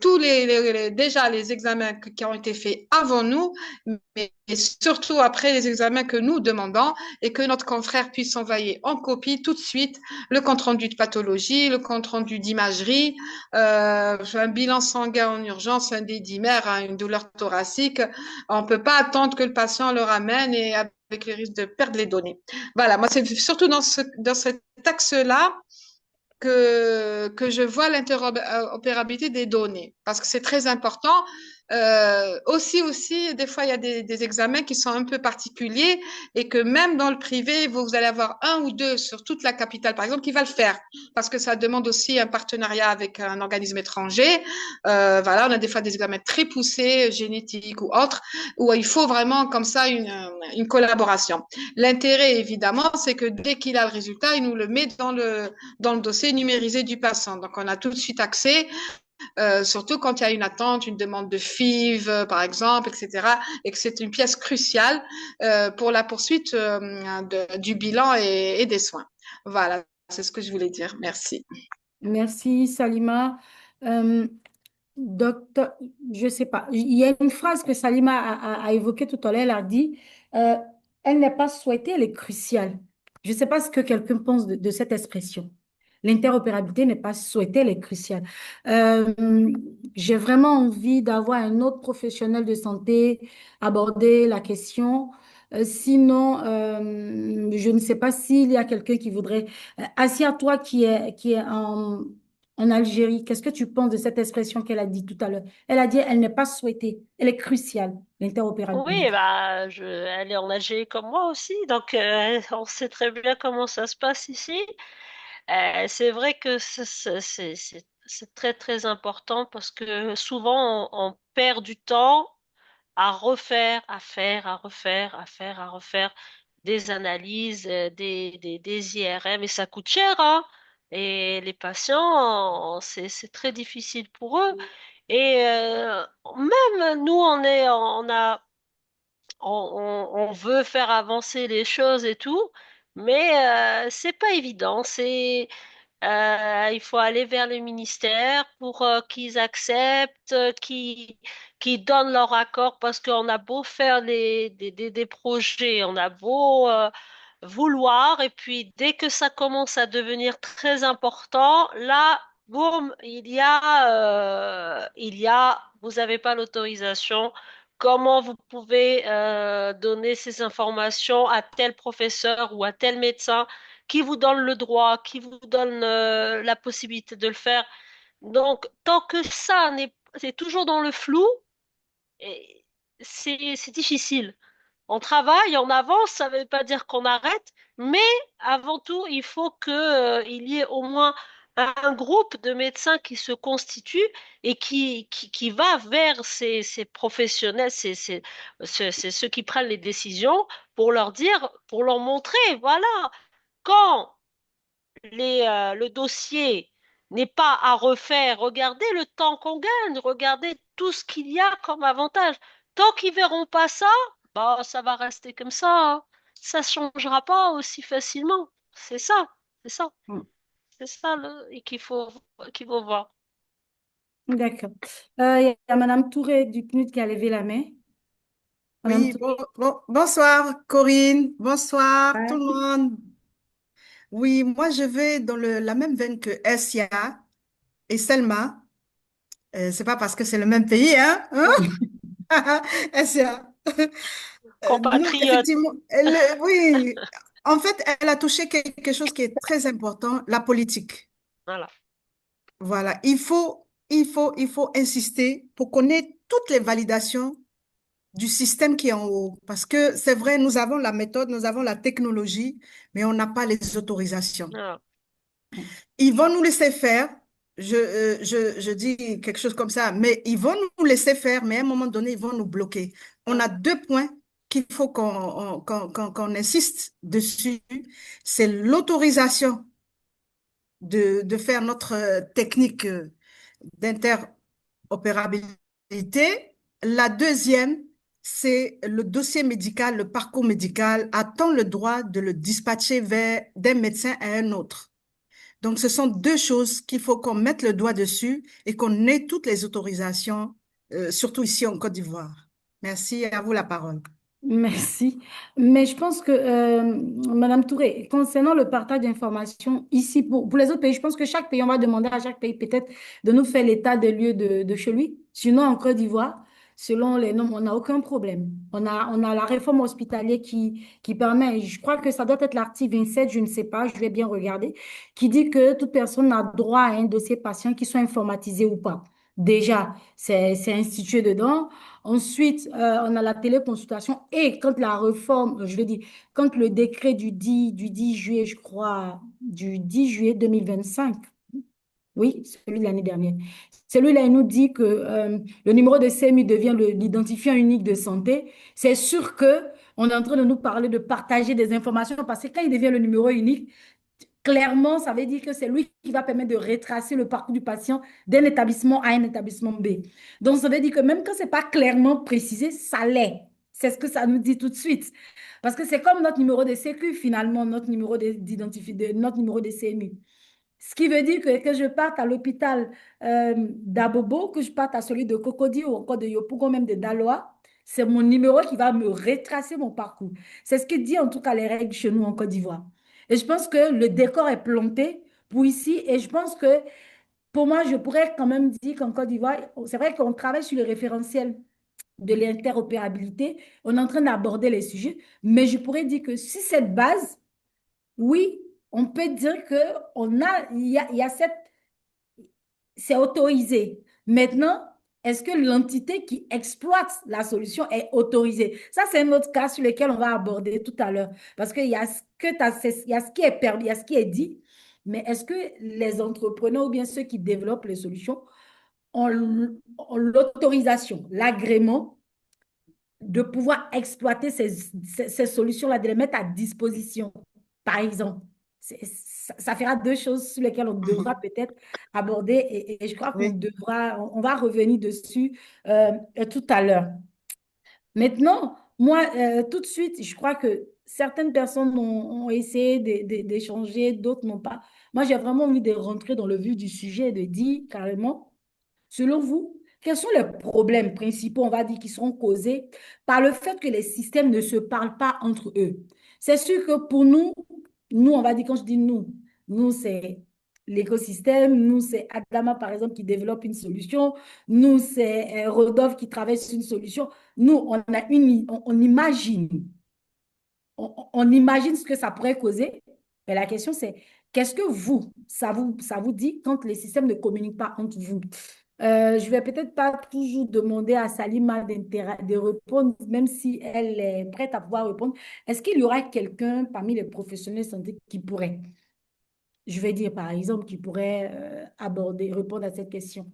C: tous déjà les examens qui ont été faits avant nous, mais surtout après les examens que nous demandons et que notre confrère puisse envoyer en copie tout de suite le compte rendu de pathologie, le compte rendu d'imagerie, un bilan sanguin en urgence, un dédimère, hein, une douleur thoracique. On ne peut pas attendre que le patient le ramène et avec le risque de perdre les données. Voilà, moi, c'est surtout dans cet axe-là que je vois l'interopérabilité des données, parce que c'est très important. Aussi, des fois, il y a des examens qui sont un peu particuliers et que même dans le privé, vous allez avoir un ou deux sur toute la capitale, par exemple, qui va le faire, parce que ça demande aussi un partenariat avec un organisme étranger. Voilà, on a des fois des examens très poussés, génétiques ou autres, où il faut vraiment comme ça une collaboration. L'intérêt, évidemment, c'est que dès qu'il a le résultat, il nous le met dans le dossier numérisé du patient. Donc, on a tout de suite accès, surtout quand il y a une attente, une demande de FIV, par exemple, etc., et que c'est une pièce cruciale pour la poursuite du bilan et des soins. Voilà, c'est ce que je voulais dire. Merci.
A: Merci, Salima. Euh, Docteur, je sais pas. Il y a une phrase que Salima a évoquée tout à l'heure. Elle a dit, euh, elle n'est pas souhaitée, elle est cruciale. Je ne sais pas ce que quelqu'un pense de cette expression. L'interopérabilité n'est pas souhaitée, elle est cruciale. Euh, j'ai vraiment envie d'avoir un autre professionnel de santé aborder la question. Sinon, je ne sais pas s'il y a quelqu'un qui voudrait. Assieds-toi qui est en Algérie. Qu'est-ce que tu penses de cette expression qu'elle a dit tout à l'heure? Elle a dit, elle n'est pas souhaitée, elle est cruciale,
B: Oui,
A: l'interopérabilité.
B: bah, elle est en Algérie comme moi aussi, donc on sait très bien comment ça se passe ici. C'est vrai que c'est très très important parce que souvent on perd du temps à refaire, à faire, à refaire, à faire, à refaire des analyses, des IRM, et ça coûte cher, hein. Et les patients, c'est très difficile pour eux. Et même nous, on veut faire avancer les choses et tout, mais c'est pas évident. Il faut aller vers le ministère pour qu'ils acceptent, qu'ils donnent leur accord, parce qu'on a beau faire des projets, on a beau vouloir, et puis dès que ça commence à devenir très important, là, boum, vous n'avez pas l'autorisation. Comment vous pouvez donner ces informations à tel professeur ou à tel médecin qui vous donne le droit, qui vous donne la possibilité de le faire? Donc, tant que c'est toujours dans le flou, et c'est difficile. On travaille, on avance, ça ne veut pas dire qu'on arrête, mais avant tout, il faut il y ait au moins un groupe de médecins qui se constitue et qui va vers ces professionnels, c'est ceux qui prennent les décisions, pour leur dire, pour leur montrer, voilà, quand le dossier n'est pas à refaire, regardez le temps qu'on gagne, regardez tout ce qu'il y a comme avantage. Tant qu'ils verront pas ça, bah ça va rester comme ça, hein. Ça changera pas aussi facilement. C'est ça,
A: Mm.
B: c'est ça et qu'il faut voir.
A: D'accord. Il y a Madame Touré du PNUD qui a levé la main. Madame
I: Oui,
A: Touré.
I: bonsoir Corinne, bonsoir tout
A: Ouais.
I: le monde. Oui, moi je vais dans la même veine que Essia et Selma. C'est pas parce que c'est le même pays, hein? Essia. Nous,
B: Compatriotes,
I: effectivement, oui, en fait, elle a touché quelque chose qui est très important, la politique.
B: voilà.
I: Voilà, il faut insister pour qu'on ait toutes les validations du système qui est en haut. Parce que c'est vrai, nous avons la méthode, nous avons la technologie, mais on n'a pas les autorisations.
B: Voilà.
I: Ils vont nous laisser faire. Je dis quelque chose comme ça, mais ils vont nous laisser faire, mais à un moment donné, ils vont nous bloquer. On a deux points qu'il faut qu'on insiste dessus. C'est l'autorisation de faire notre technique d'interopérabilité. La deuxième, c'est le dossier médical, le parcours médical a-t-on le droit de le dispatcher vers d'un médecin à un autre? Donc, ce sont deux choses qu'il faut qu'on mette le doigt dessus et qu'on ait toutes les autorisations, surtout ici en Côte d'Ivoire. Merci, à vous la parole.
A: Merci. Mais je pense que, Madame Touré, concernant le partage d'informations ici, pour les autres pays, je pense que chaque pays, on va demander à chaque pays peut-être de nous faire l'état des lieux de chez lui. Sinon, en Côte d'Ivoire, selon les normes, on n'a aucun problème. On a la réforme hospitalière qui permet, et je crois que ça doit être l'article 27, je ne sais pas, je vais bien regarder, qui dit que toute personne a droit à un dossier patient qui soit informatisé ou pas. Déjà, c'est institué dedans. Ensuite, on a la téléconsultation et quand la réforme, je veux dire, quand le décret du 10 juillet, je crois, du 10 juillet 2025, oui, celui de l'année dernière, celui-là, il nous dit que le numéro de CMU devient l'identifiant unique de santé. C'est sûr que on est en train de nous parler de partager des informations parce que quand il devient le numéro unique, clairement, ça veut dire que c'est lui qui va permettre de retracer le parcours du patient d'un établissement à un établissement B. Donc, ça veut dire que même quand ce n'est pas clairement précisé, ça l'est. C'est ce que ça nous dit tout de suite. Parce que c'est comme notre numéro de sécu, finalement, notre numéro de CMU. Ce qui veut dire que je parte à l'hôpital d'Abobo, que je parte à celui de Cocody ou encore de Yopougon, même de Daloa, c'est mon numéro qui va me retracer mon parcours. C'est ce que dit en tout cas les règles chez nous en Côte d'Ivoire. Et je pense que le décor est planté pour ici. Et je pense que pour moi, je pourrais quand même dire qu'en Côte d'Ivoire, c'est vrai qu'on travaille sur le référentiel de l'interopérabilité. On est en train d'aborder les sujets. Mais je pourrais dire que si cette base, oui, on peut dire que il y a cette, c'est autorisé. Maintenant, est-ce que l'entité qui exploite la solution est autorisée? Ça, c'est un autre cas sur lequel on va aborder tout à l'heure. Parce qu'il y a il y a ce qui est permis, il y a ce qui est dit, mais est-ce que les entrepreneurs ou bien ceux qui développent les solutions ont l'autorisation, l'agrément de pouvoir exploiter ces solutions-là, de les mettre à disposition, par exemple. Ça fera deux choses sur lesquelles on devra peut-être aborder et je crois
I: Oui.
A: on va revenir dessus tout à l'heure. Maintenant, moi, tout de suite, je crois que certaines personnes ont essayé d'échanger, d'autres n'ont pas. Moi, j'ai vraiment envie de rentrer dans le vif du sujet et de dire carrément, selon vous, quels sont les problèmes principaux, on va dire, qui seront causés par le fait que les systèmes ne se parlent pas entre eux? C'est sûr que pour nous, on va dire, quand je dis nous, c'est l'écosystème, nous, c'est Adama, par exemple, qui développe une solution, nous, c'est Rodolphe qui travaille sur une solution. Nous, on imagine, on imagine ce que ça pourrait causer. Mais la question, c'est, qu'est-ce que ça vous dit quand les systèmes ne communiquent pas entre vous? Je vais peut-être pas toujours demander à Salima de répondre, même si elle est prête à pouvoir répondre. Est-ce qu'il y aura quelqu'un parmi les professionnels de santé qui pourrait, je vais dire par exemple, qui pourrait répondre à cette question?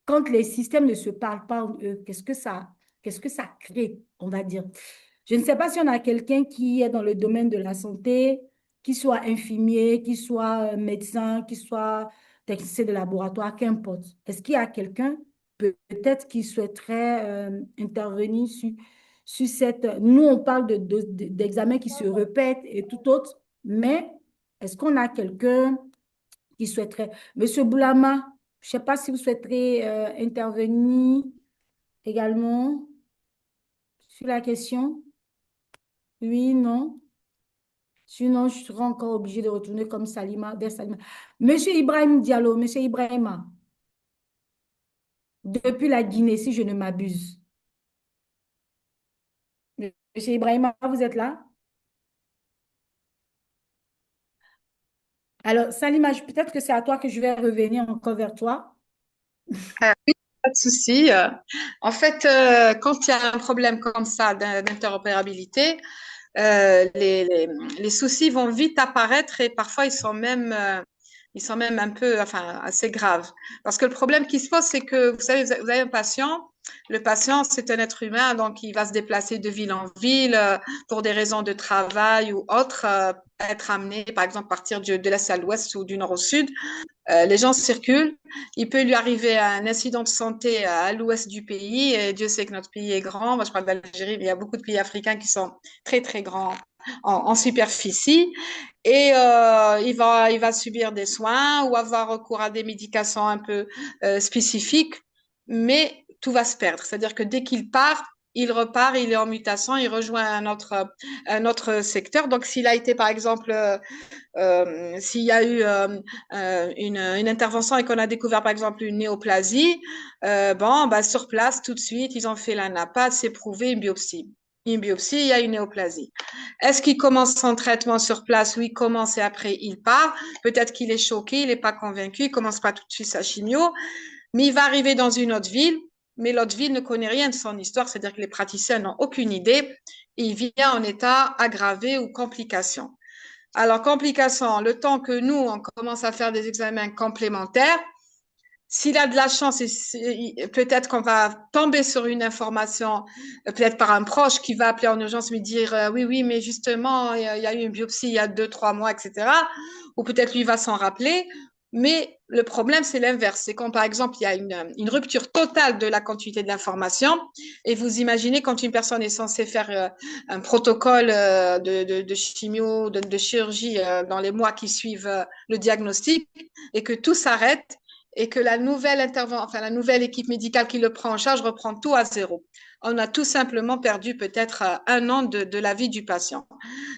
A: Quand les systèmes ne se parlent pas, qu'est-ce que ça crée, on va dire? Je ne sais pas si on a quelqu'un qui est dans le domaine de la santé, qui soit infirmier, qui soit médecin, qui soit technicien de laboratoire, qu'importe. Est-ce qu'il y a quelqu'un peut-être qui souhaiterait intervenir sur cette... Nous, on parle d'examens qui se répètent et tout autre, mais est-ce qu'on a quelqu'un qui souhaiterait. Monsieur Boulama, je ne sais pas si vous souhaiterez intervenir également sur la question. Oui, non. Sinon, je serai encore obligée de retourner comme Salima, vers Salima. Monsieur Ibrahim Diallo, Monsieur Ibrahima, depuis la Guinée, si je ne m'abuse. Monsieur Ibrahima, vous êtes là? Alors, Salima, peut-être que c'est à toi que je vais revenir encore vers toi.
C: Oui, pas de souci. En fait, quand il y a un problème comme ça d'interopérabilité, les soucis vont vite apparaître et parfois ils sont même un peu, enfin, assez graves. Parce que le problème qui se pose, c'est que vous savez, vous avez un patient. Le patient, c'est un être humain, donc il va se déplacer de ville en ville pour des raisons de travail ou autres, être amené, par exemple, partir de l'est à l'ouest ou du nord au sud. Les gens circulent. Il peut lui arriver un incident de santé à l'ouest du pays. Et Dieu sait que notre pays est grand. Moi, je parle d'Algérie, mais il y a beaucoup de pays africains qui sont très, très grands en superficie. Et il va subir des soins ou avoir recours à des médications un peu spécifiques. Mais tout va se perdre. C'est-à-dire que dès qu'il part, il repart, il est en mutation, il rejoint un autre secteur. Donc, s'il a été, par exemple, s'il y a eu une intervention et qu'on a découvert par exemple une néoplasie, bon, bah, sur place tout de suite, ils ont fait la NAPAD, c'est prouvé, une biopsie. Une biopsie, il y a une néoplasie. Est-ce qu'il commence son traitement sur place? Oui, il commence et après il part. Peut-être qu'il est choqué, il n'est pas convaincu, il commence pas tout de suite sa chimio, mais il va arriver dans une autre ville, mais l'autre ville ne connaît rien de son histoire, c'est-à-dire que les praticiens n'ont aucune idée et il vient en état aggravé ou complication. Alors, complication, le temps que nous, on commence à faire des examens complémentaires, s'il a de la chance, peut-être qu'on va tomber sur une information, peut-être par un proche qui va appeler en urgence, lui dire oui, oui, mais justement, il y a eu une biopsie il y a 2, 3 mois, etc. Ou peut-être lui va s'en rappeler. Mais le problème, c'est l'inverse. C'est quand, par exemple, il y a une rupture totale de la continuité de l'information. Et vous imaginez quand une personne est censée faire un protocole de chimio, de chirurgie dans les mois qui suivent le diagnostic et que tout s'arrête et que la nouvelle la nouvelle équipe médicale qui le prend en charge reprend tout à zéro. On a tout simplement perdu peut-être 1 an de la vie du patient.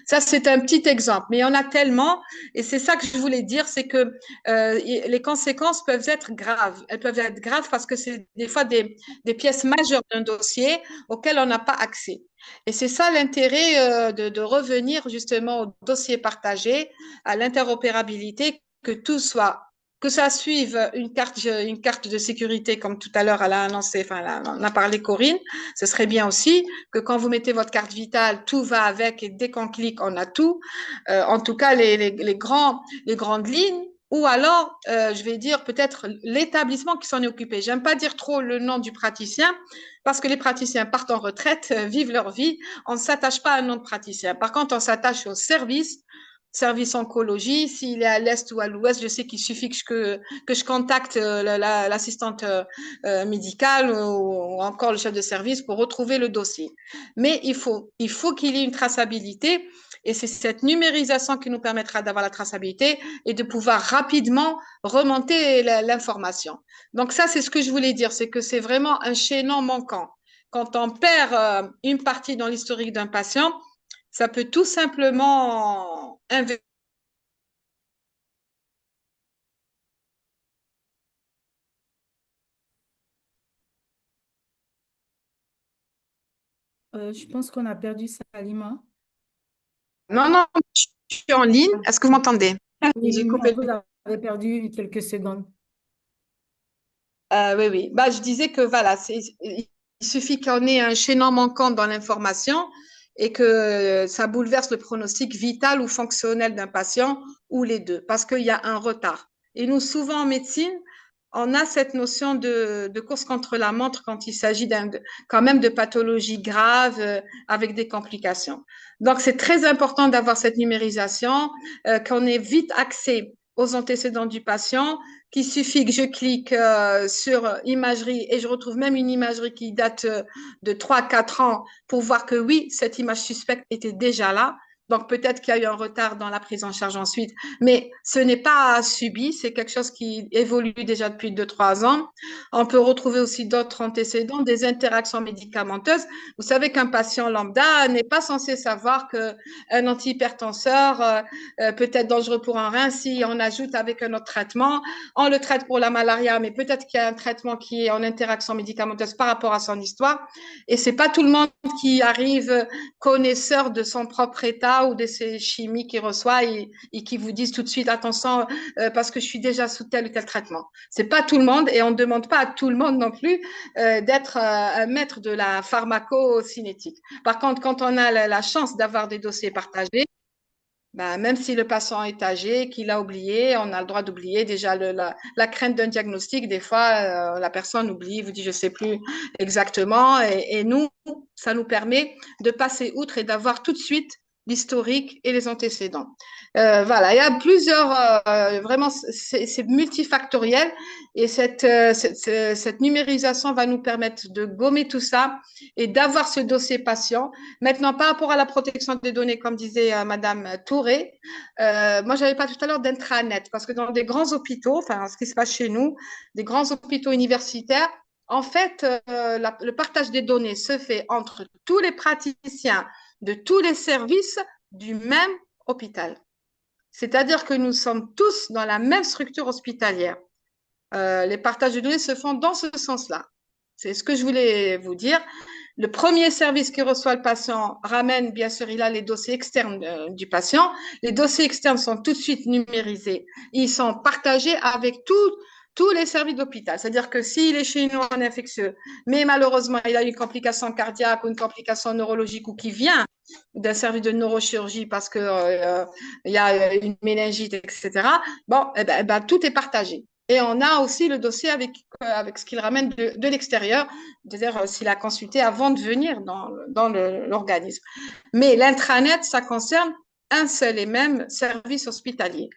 C: Ça, c'est un petit exemple, mais il y en a tellement, et c'est ça que je voulais dire, c'est que les conséquences peuvent être graves. Elles peuvent être graves parce que c'est des fois des pièces majeures d'un dossier auxquelles on n'a pas accès. Et c'est ça l'intérêt de revenir justement au dossier partagé, à l'interopérabilité, que ça suive une carte de sécurité, comme tout à l'heure elle a annoncé, enfin, on a parlé Corinne, ce serait bien aussi que quand vous mettez votre carte vitale, tout va avec et dès qu'on clique, on a tout. En tout cas, les grandes lignes, ou alors, je vais dire peut-être l'établissement qui s'en est occupé. J'aime pas dire trop le nom du praticien parce que les praticiens partent en retraite, vivent leur vie. On ne s'attache pas à un nom de praticien. Par contre, on s'attache au service oncologie. S'il est à l'est ou à l'ouest, je sais qu'il suffit que je contacte l'assistante médicale ou encore le chef de service pour retrouver le dossier. Mais il faut qu'il y ait une traçabilité. Et c'est cette numérisation qui nous permettra d'avoir la traçabilité et de pouvoir rapidement remonter l'information. Donc ça, c'est ce que je voulais dire, c'est que c'est vraiment un chaînon manquant. Quand on perd une partie dans l'historique d'un patient, ça peut tout simplement
A: Je pense qu'on a perdu Salima.
C: Non, non, je suis en ligne. Est-ce que vous m'entendez?
A: Oui,
C: J'ai
A: mais
C: coupé.
A: vous avez perdu quelques secondes.
C: Oui, oui. Bah, je disais que voilà, il suffit qu'on ait un chaînon manquant dans l'information et que ça bouleverse le pronostic vital ou fonctionnel d'un patient ou les deux, parce qu'il y a un retard. Et nous, souvent en médecine, on a cette notion de course contre la montre quand il s'agit quand même de pathologies graves avec des complications. Donc, c'est très important d'avoir cette numérisation, qu'on ait vite accès aux antécédents du patient, qu'il suffit que je clique sur imagerie et je retrouve même une imagerie qui date de 3 à 4 ans pour voir que oui, cette image suspecte était déjà là. Donc peut-être qu'il y a eu un retard dans la prise en charge ensuite, mais ce n'est pas subi, c'est quelque chose qui évolue déjà depuis 2, 3 ans. On peut retrouver aussi d'autres antécédents, des interactions médicamenteuses. Vous savez qu'un patient lambda n'est pas censé savoir qu'un antihypertenseur peut être dangereux pour un rein si on ajoute avec un autre traitement. On le traite pour la malaria, mais peut-être qu'il y a un traitement qui est en interaction médicamenteuse par rapport à son histoire. Et c'est pas tout le monde qui arrive connaisseur de son propre état ou de ses chimies qu'il reçoit et qui vous disent tout de suite attention parce que je suis déjà sous tel ou tel traitement. C'est pas tout le monde et on ne demande pas à tout le monde non plus d'être un maître de la pharmacocinétique. Par contre, quand on a la chance d'avoir des dossiers partagés, ben, même si le patient est âgé, qu'il a oublié, on a le droit d'oublier. Déjà, la crainte d'un diagnostic, des fois, la personne oublie, vous dit, je ne sais plus exactement. Et nous, ça nous permet de passer outre et d'avoir tout de suite l'historique et les antécédents. Voilà, il y a plusieurs, vraiment, c'est multifactoriel et cette numérisation va nous permettre de gommer tout ça et d'avoir ce dossier patient. Maintenant, par rapport à la protection des données, comme disait Madame Touré, moi, j'avais pas tout à l'heure d'intranet parce que dans des grands hôpitaux, enfin, ce qui se passe chez nous, des grands hôpitaux universitaires, en fait, le partage des données se fait entre tous les praticiens de tous les services du même hôpital. C'est-à-dire que nous sommes tous dans la même structure hospitalière. Les partages de données se font dans ce sens-là. C'est ce que je voulais vous dire. Le premier service que reçoit le patient ramène, bien sûr, il a les dossiers externes du patient. Les dossiers externes sont tout de suite numérisés. Ils sont partagés avec tous les services d'hôpital. C'est-à-dire que s'il est chez nous en infectieux, mais malheureusement, il a une complication cardiaque ou une complication neurologique ou qui vient d'un service de neurochirurgie parce que il y a une méningite, etc. Bon, tout est partagé. Et on a aussi le dossier avec ce qu'il ramène de l'extérieur, c'est-à-dire s'il a consulté avant de venir dans l'organisme. Mais l'intranet, ça concerne un seul et même service hospitalier.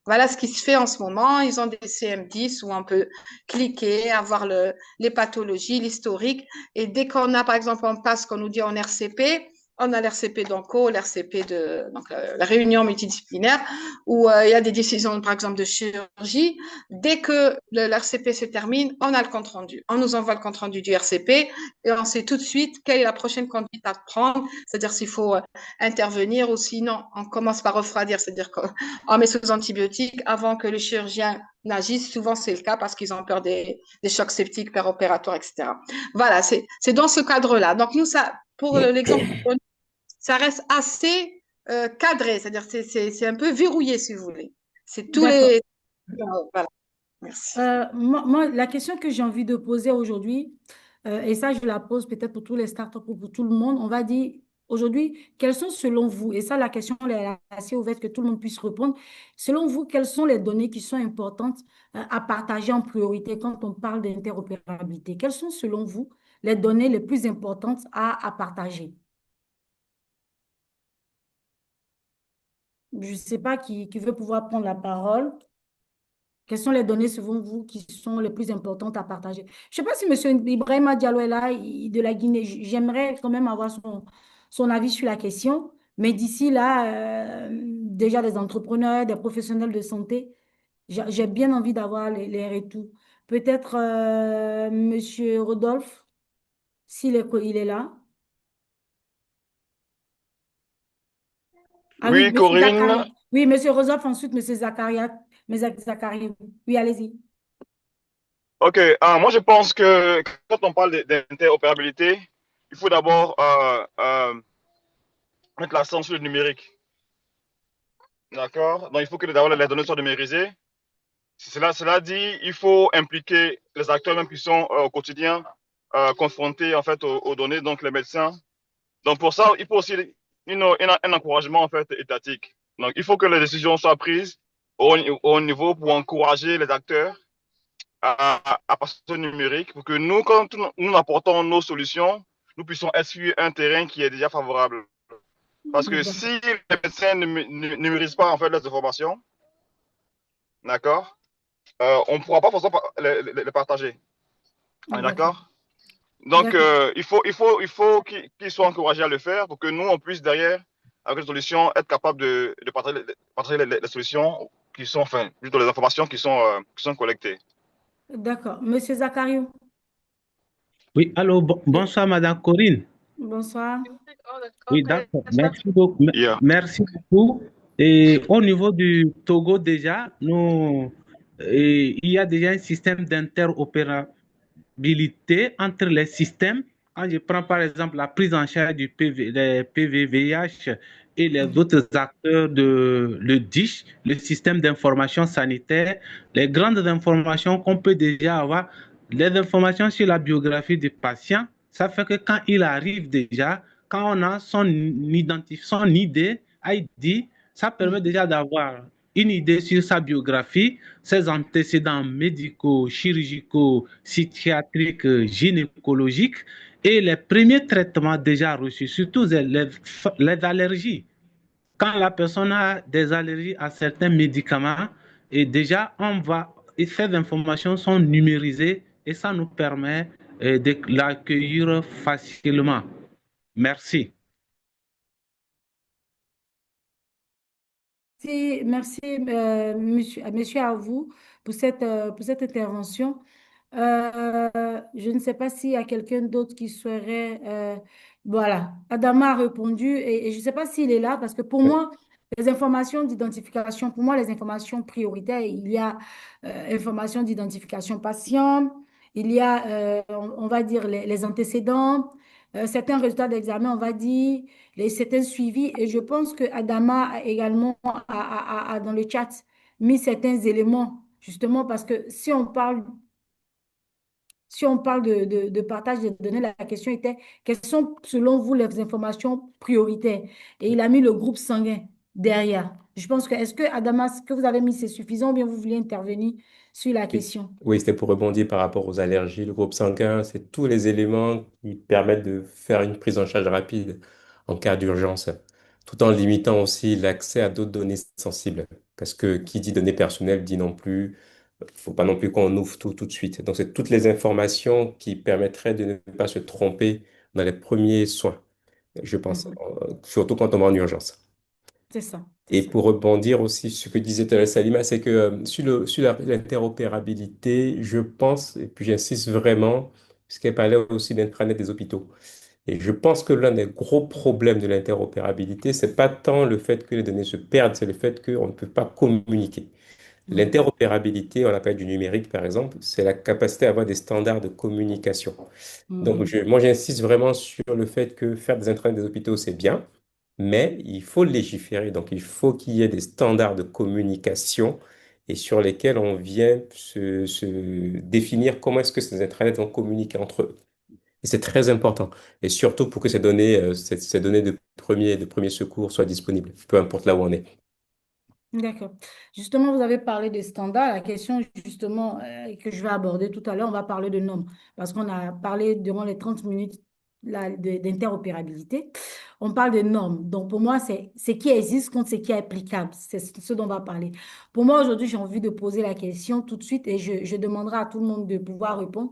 C: Voilà ce qui se fait en ce moment. Ils ont des CM10 où on peut cliquer, avoir les pathologies, l'historique. Et dès qu'on a, par exemple, on passe, qu'on nous dit en RCP, on a l'RCP d'onco, l'RCP donc la réunion multidisciplinaire, où il y a des décisions, par exemple, de chirurgie. Dès que l'RCP se termine, on a le compte rendu. On nous envoie le compte rendu du RCP et on sait tout de suite quelle est la prochaine conduite à prendre, c'est-à-dire s'il faut intervenir ou sinon on commence par refroidir, c'est-à-dire qu'on met sous antibiotiques avant que le chirurgien n'agisse. Souvent, c'est le cas parce qu'ils ont peur des chocs septiques péropératoires, etc. Voilà, c'est dans ce cadre-là. Donc, nous, ça, pour l'exemple, ça reste assez cadré, c'est-à-dire c'est un peu verrouillé, si vous voulez. C'est tous
A: D'accord.
C: les... Voilà, merci.
A: Moi, la question que j'ai envie de poser aujourd'hui, et ça, je la pose peut-être pour tous les startups ou pour tout le monde, on va dire, Aujourd'hui, quelles sont selon vous, et ça la question elle est assez ouverte que tout le monde puisse répondre, selon vous, quelles sont les données qui sont importantes à partager en priorité quand on parle d'interopérabilité? Quelles sont selon vous les données les plus importantes à partager? Je ne sais pas qui veut pouvoir prendre la parole. Quelles sont les données selon vous qui sont les plus importantes à partager? Je ne sais pas si M. Ibrahima Diallo est là, de la Guinée. J'aimerais quand même avoir son avis sur la question. Mais d'ici là, déjà des entrepreneurs, des professionnels de santé, j'ai bien envie d'avoir les retours. Peut-être M. Rodolphe, il est là. Ah oui,
J: Oui,
A: M. Zakaria.
J: Corinne.
A: Oui, M. Rodolphe, ensuite M. Zakaria. Zakaria. Oui, allez-y.
J: OK. Moi, je pense que quand on parle d'interopérabilité, il faut d'abord mettre l'accent sur le numérique. D'accord? Donc, il faut que d'abord les données soient numérisées. Cela dit, il faut impliquer les acteurs même qui sont au quotidien confrontés en fait aux données, donc les médecins. Donc, pour ça, il faut aussi un encouragement en fait étatique. Donc, il faut que les décisions soient prises au niveau pour encourager les acteurs à passer au numérique pour que nous, quand nous apportons nos solutions, nous puissions être sur un terrain qui est déjà favorable. Parce que si les médecins ne numérisent pas en fait les informations, d'accord, on ne pourra pas forcément les partager. On est
A: D'accord.
J: d'accord? Donc,
A: D'accord.
J: il faut qu'ils soient encouragés à le faire pour que nous, on puisse derrière, avec les solutions, être capable de partager les solutions qui sont, enfin, plutôt les informations qui sont collectées.
A: D'accord. Monsieur Zachario,
K: Oui, allô, bonsoir, Madame Corinne.
A: bonsoir.
K: Oui, d'accord. Merci beaucoup.
J: Yeah.
K: Merci beaucoup. Et au niveau du Togo, déjà, il y a déjà un système d'interopérabilité entre les systèmes. Quand je prends par exemple la prise en charge des PVVH et les autres acteurs le DISH, le système d'information sanitaire, les grandes informations qu'on peut déjà avoir, les informations sur la biographie du patient, ça fait que quand il arrive déjà, quand on a son ID, ça permet déjà d'avoir une idée sur sa biographie, ses antécédents médicaux, chirurgicaux, psychiatriques, gynécologiques et les premiers traitements déjà reçus, surtout les allergies. Quand la personne a des allergies à certains médicaments, et déjà, et ces informations sont numérisées et ça nous permet de l'accueillir facilement. Merci.
A: Merci, monsieur, à vous pour cette intervention. Je ne sais pas s'il y a quelqu'un d'autre qui serait... voilà, Adama a répondu et je ne sais pas s'il est là parce que pour moi, les informations d'identification, pour moi, les informations prioritaires, il y a information d'identification patient, il y a, on va dire, les antécédents, certains résultats d'examen, on va dire, certains suivis. Et je pense que Adama a également, dans le chat, mis certains éléments, justement parce que si on parle de partage de données, la question était, quelles sont selon vous les informations prioritaires? Et il a mis le groupe sanguin derrière. Je pense que, est-ce que Adama, ce que vous avez mis, c'est suffisant ou bien vous voulez intervenir sur la
D: Oui,
A: question?
D: oui, c'était pour rebondir par rapport aux allergies. Le groupe sanguin, c'est tous les éléments qui permettent de faire une prise en charge rapide en cas d'urgence, tout en limitant aussi l'accès à d'autres données sensibles. Parce que qui dit données personnelles dit non plus, faut pas non plus qu'on ouvre tout de suite. Donc, c'est toutes les informations qui permettraient de ne pas se tromper dans les premiers soins, je pense,
A: Mhm.
D: surtout quand on va en urgence.
A: C'est ça, c'est
D: Et
A: ça.
D: pour rebondir aussi sur ce que disait tout à l'heure Salima, c'est que sur l'interopérabilité, je pense, et puis j'insiste vraiment, puisqu'elle parlait aussi d'intranet des hôpitaux. Et je pense que l'un des gros problèmes de l'interopérabilité, c'est pas tant le fait que les données se perdent, c'est le fait qu'on ne peut pas communiquer.
A: Mhm.
D: L'interopérabilité, on l'appelle du numérique par exemple, c'est la capacité à avoir des standards de communication. Donc,
A: Mhm.
D: moi, j'insiste vraiment sur le fait que faire des intranets des hôpitaux, c'est bien, mais il faut légiférer. Donc, il faut qu'il y ait des standards de communication et sur lesquels on vient se définir comment est-ce que ces intranets vont communiquer entre eux. Et c'est très important. Et surtout pour que ces données de premier secours soient disponibles, peu importe là où on est.
A: D'accord. Justement, vous avez parlé des standards. La question, justement, que je vais aborder tout à l'heure, on va parler de normes. Parce qu'on a parlé durant les 30 minutes là, d'interopérabilité. On parle de normes. Donc, pour moi, c'est ce qui existe contre ce qui est applicable. C'est ce dont on va parler. Pour moi, aujourd'hui, j'ai envie de poser la question tout de suite et je demanderai à tout le monde de pouvoir répondre.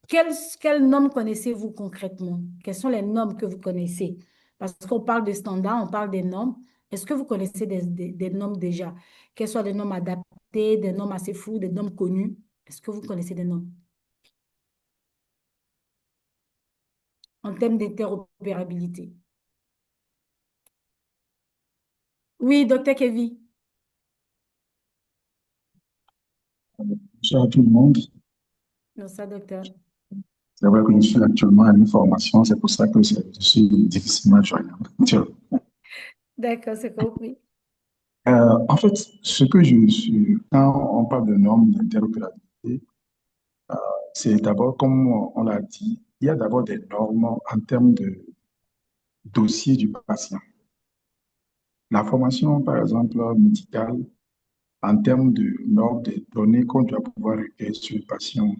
A: Quelles normes connaissez-vous concrètement? Quelles sont les normes que vous connaissez? Parce qu'on parle de standards, on parle des normes. Est-ce que vous connaissez des normes déjà? Qu'elles soient des normes adaptées, des normes assez floues, des normes connues? Est-ce que vous connaissez des normes en termes d'interopérabilité? Oui, docteur Kevin.
L: Bonjour à tout le monde.
A: Merci, docteur.
L: C'est vrai que je suis actuellement à une formation, c'est pour ça que je suis difficilement joignable. Tiens.
A: D'accord, c'est compris.
L: En fait, ce que je suis, quand on parle de normes d'interopérabilité, c'est d'abord, comme on l'a dit, il y a d'abord des normes en termes de dossier du patient. La formation, par exemple, médicale, en termes de normes des données qu'on doit pouvoir recueillir sur le patient,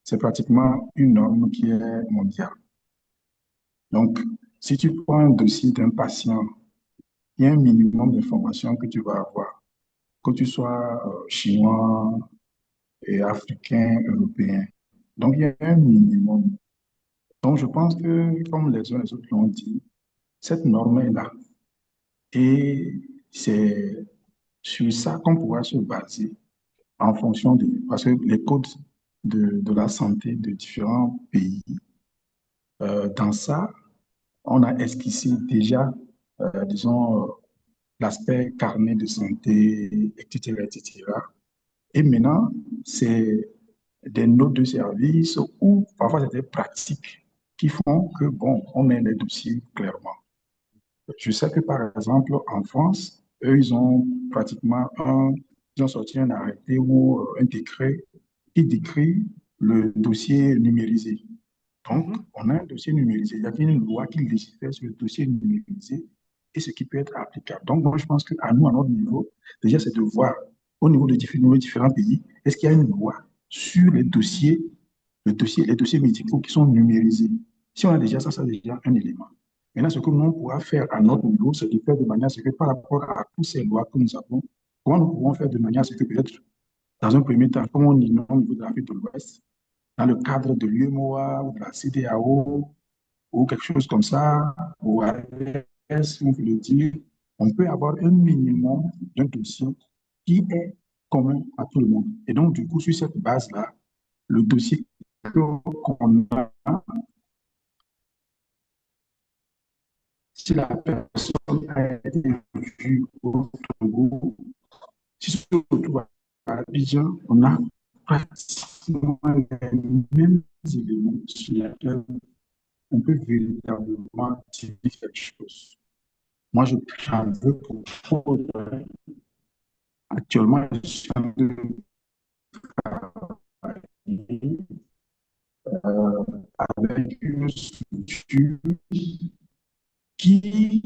L: c'est pratiquement une norme qui est mondiale. Donc, si tu prends un dossier d'un patient, il y a un minimum d'informations que tu vas avoir, que tu sois chinois, et africain, européen. Donc, il y a un minimum. Donc, je pense que, comme les uns et les autres l'ont dit, cette norme est là. Et c'est sur ça qu'on pourra se baser en fonction de... Parce que les codes de la santé de différents pays, dans ça, on a esquissé déjà, disons, l'aspect carnet de santé, etc., etc. Et maintenant, c'est des notes de service ou parfois c'est des pratiques qui font que, bon, on met les dossiers clairement. Je sais que, par exemple, en France, eux, ils ont sorti un arrêté ou un décret qui décrit le dossier numérisé. Donc, on a un dossier numérisé. Il y a une loi qui légifère sur le dossier numérisé et ce qui peut être applicable. Donc, moi, je pense qu'à nous, à notre niveau, déjà, c'est de voir au niveau de nos différents pays, est-ce qu'il y a une loi sur les dossiers médicaux qui sont numérisés. Si on a déjà ça, c'est déjà un élément. Maintenant, ce que nous, on pourra faire à notre niveau, c'est de faire de manière à ce que par rapport à toutes ces lois que nous avons, comment nous pouvons faire de manière à ce que peut-être, dans un premier temps, comme on innove au niveau de l'Afrique de l'Ouest, dans le cadre de l'UMOA ou de la CEDEAO ou quelque chose comme ça, ou ARS, si on veut le dire, on peut avoir un minimum d'un dossier qui est commun à tout le monde. Et donc, du coup, sur cette base-là, le dossier qu'on a, si la personne a été vue au Togo, si se retrouve à Abidjan, on a pratiquement les mêmes éléments sur lesquels on peut véritablement dire quelque chose. Moi, j'en veux pour actuellement, je suis en train de travailler avec une structure qui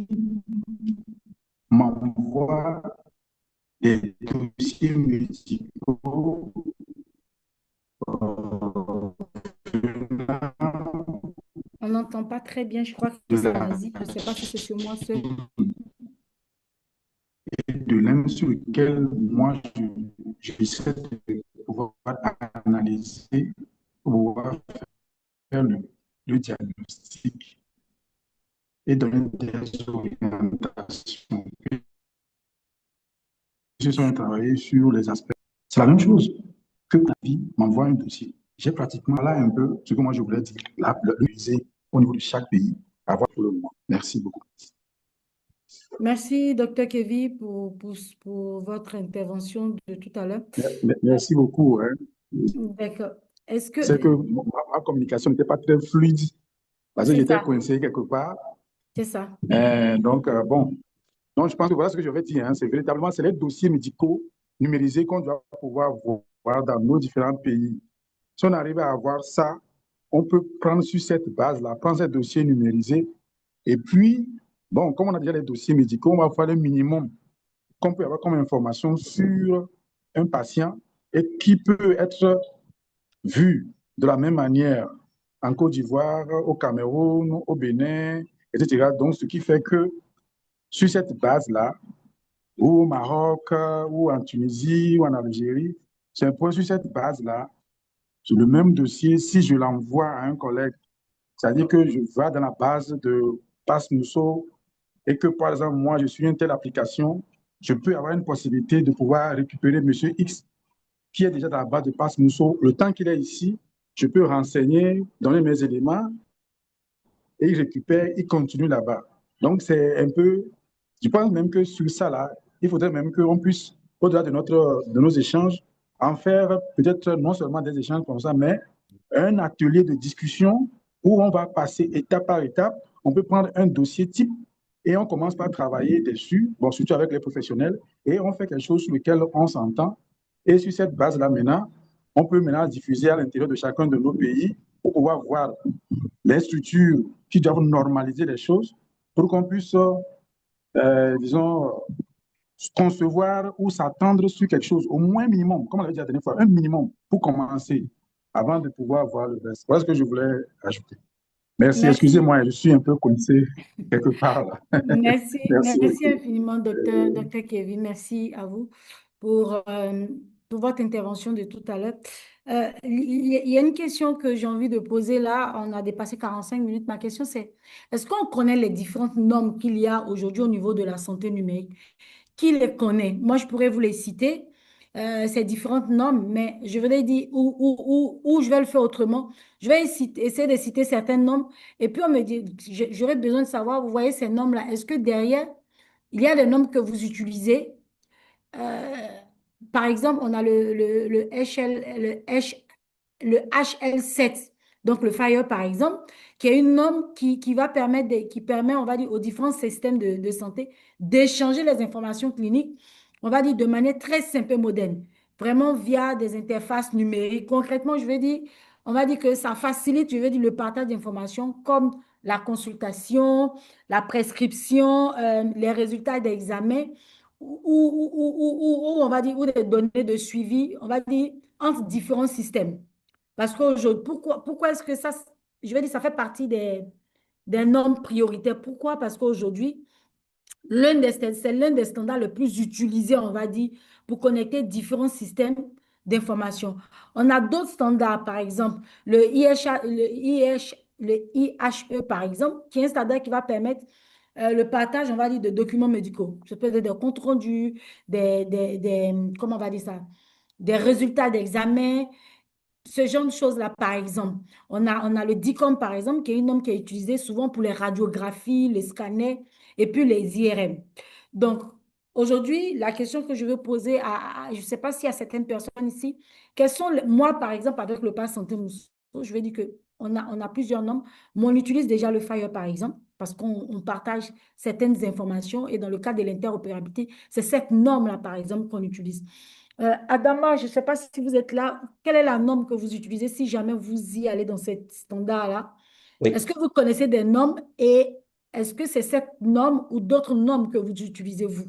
L: m'envoie des dossiers médicaux
A: On n'entend pas très bien, je crois que c'est Nazi. Je ne sais pas si c'est sur moi seul.
L: de l'un sur lequel moi j'essaie de pouvoir analyser, pouvoir faire le diagnostic et donner des orientations. Je suis en train de travailler sur les aspects. C'est la même chose que la vie m'envoie un dossier. J'ai pratiquement là un peu ce que moi je voulais dire, le viser au niveau de chaque pays, à voir pour le moment. Merci beaucoup.
A: Merci, docteur Kevin, pour votre intervention de tout à l'heure.
L: Merci beaucoup. Hein.
A: D'accord. Est-ce que...
L: C'est que ma communication n'était pas très fluide parce que j'étais coincé quelque part.
A: C'est ça.
L: Donc, bon. Donc, je pense que voilà ce que je vais dire. Hein. C'est véritablement, c'est les dossiers médicaux numérisés qu'on doit pouvoir voir dans nos différents pays. Si on arrive à avoir ça on peut prendre sur cette base-là, prendre ces dossiers numérisés. Et puis, bon, comme on a déjà les dossiers médicaux, on va faire le minimum qu'on peut avoir comme information sur un patient et qui peut être vu de la même manière en Côte d'Ivoire, au Cameroun, au Bénin, etc. Donc, ce qui fait que sur cette base-là, ou au Maroc, ou en Tunisie, ou en Algérie, c'est un point sur cette base-là, sur le même dossier, si je l'envoie à un collègue, c'est-à-dire que je vais dans la base de Passe Mousseau et que, par exemple, moi, je suis une telle application, je peux avoir une possibilité de pouvoir récupérer Monsieur X qui est déjà dans la base de Passe Mousseau. Le temps qu'il est ici, je peux renseigner, donner mes éléments et il récupère, il continue là-bas. Donc, c'est un peu, je pense même que sur ça, là, il faudrait même qu'on puisse, au-delà de nos échanges, en faire peut-être non seulement des échanges comme ça, mais un atelier de discussion où on va passer étape par étape. On peut prendre un dossier type et on commence par travailler dessus, bon, surtout avec les professionnels, et on fait quelque chose sur lequel on s'entend. Et sur cette base-là, maintenant, on peut maintenant diffuser à l'intérieur de chacun de nos pays pour pouvoir voir les structures qui doivent normaliser les choses pour qu'on puisse, disons, concevoir ou s'attendre sur quelque chose, au moins minimum, comme on l'avait dit la dernière fois, un minimum pour commencer avant de pouvoir voir le reste. Voilà ce que je voulais ajouter. Merci,
A: Merci.
L: excusez-moi, je suis un peu coincé quelque part là.
A: Merci,
L: Merci
A: merci
L: beaucoup.
A: infiniment, docteur Kevin. Merci à vous pour votre intervention de tout à l'heure. Il y a une question que j'ai envie de poser là. On a dépassé 45 minutes. Ma question, c'est, est-ce qu'on connaît les différentes normes qu'il y a aujourd'hui au niveau de la santé numérique? Qui les connaît? Moi, je pourrais vous les citer, ces différentes normes, mais je voudrais dire où je vais le faire autrement. Je vais essayer de citer certaines normes et puis on me dit, j'aurais besoin de savoir, vous voyez ces normes-là, est-ce que derrière, il y a des normes que vous utilisez? Euh, Par exemple, on a le le HL7, donc le FIRE par exemple, qui est une norme qui va permettre, qui permet, on va dire, aux différents systèmes de santé d'échanger les informations cliniques, on va dire, de manière très simple et moderne, vraiment via des interfaces numériques. Concrètement, je veux dire, on va dire que ça facilite, je veux dire, le partage d'informations comme la consultation, la prescription, les résultats d'examen ou on va dire, ou des données de suivi, on va dire, entre différents systèmes. Parce qu'aujourd'hui, pourquoi est-ce que ça, je vais dire, ça fait partie des normes prioritaires. Pourquoi? Parce qu'aujourd'hui, c'est l'un des standards les plus utilisés, on va dire, pour connecter différents systèmes d'information. On a d'autres standards, par exemple, le IHE, par exemple, qui est un standard qui va permettre le partage, on va dire, de documents médicaux. Ça peut être des comptes rendus, comment on va dire ça, des résultats d'examen, ce genre de choses-là, par exemple. On a le DICOM, par exemple, qui est une norme qui est utilisée souvent pour les radiographies, les scanners et puis les IRM. Donc, aujourd'hui, la question que je veux poser je ne sais pas s'il y a certaines personnes ici, moi, par exemple, avec le Pass Santé Moussou, je vais dire que on a plusieurs normes, mais on utilise déjà le FIRE, par exemple, parce qu'on partage certaines informations et dans le cas de l'interopérabilité, c'est cette norme-là, par exemple, qu'on utilise. Adama, je ne sais pas si vous êtes là. Quelle est la norme que vous utilisez si jamais vous y allez dans cet standard-là? Est-ce
D: Oui.
A: que vous connaissez des normes et est-ce que c'est cette norme ou d'autres normes que vous utilisez, vous,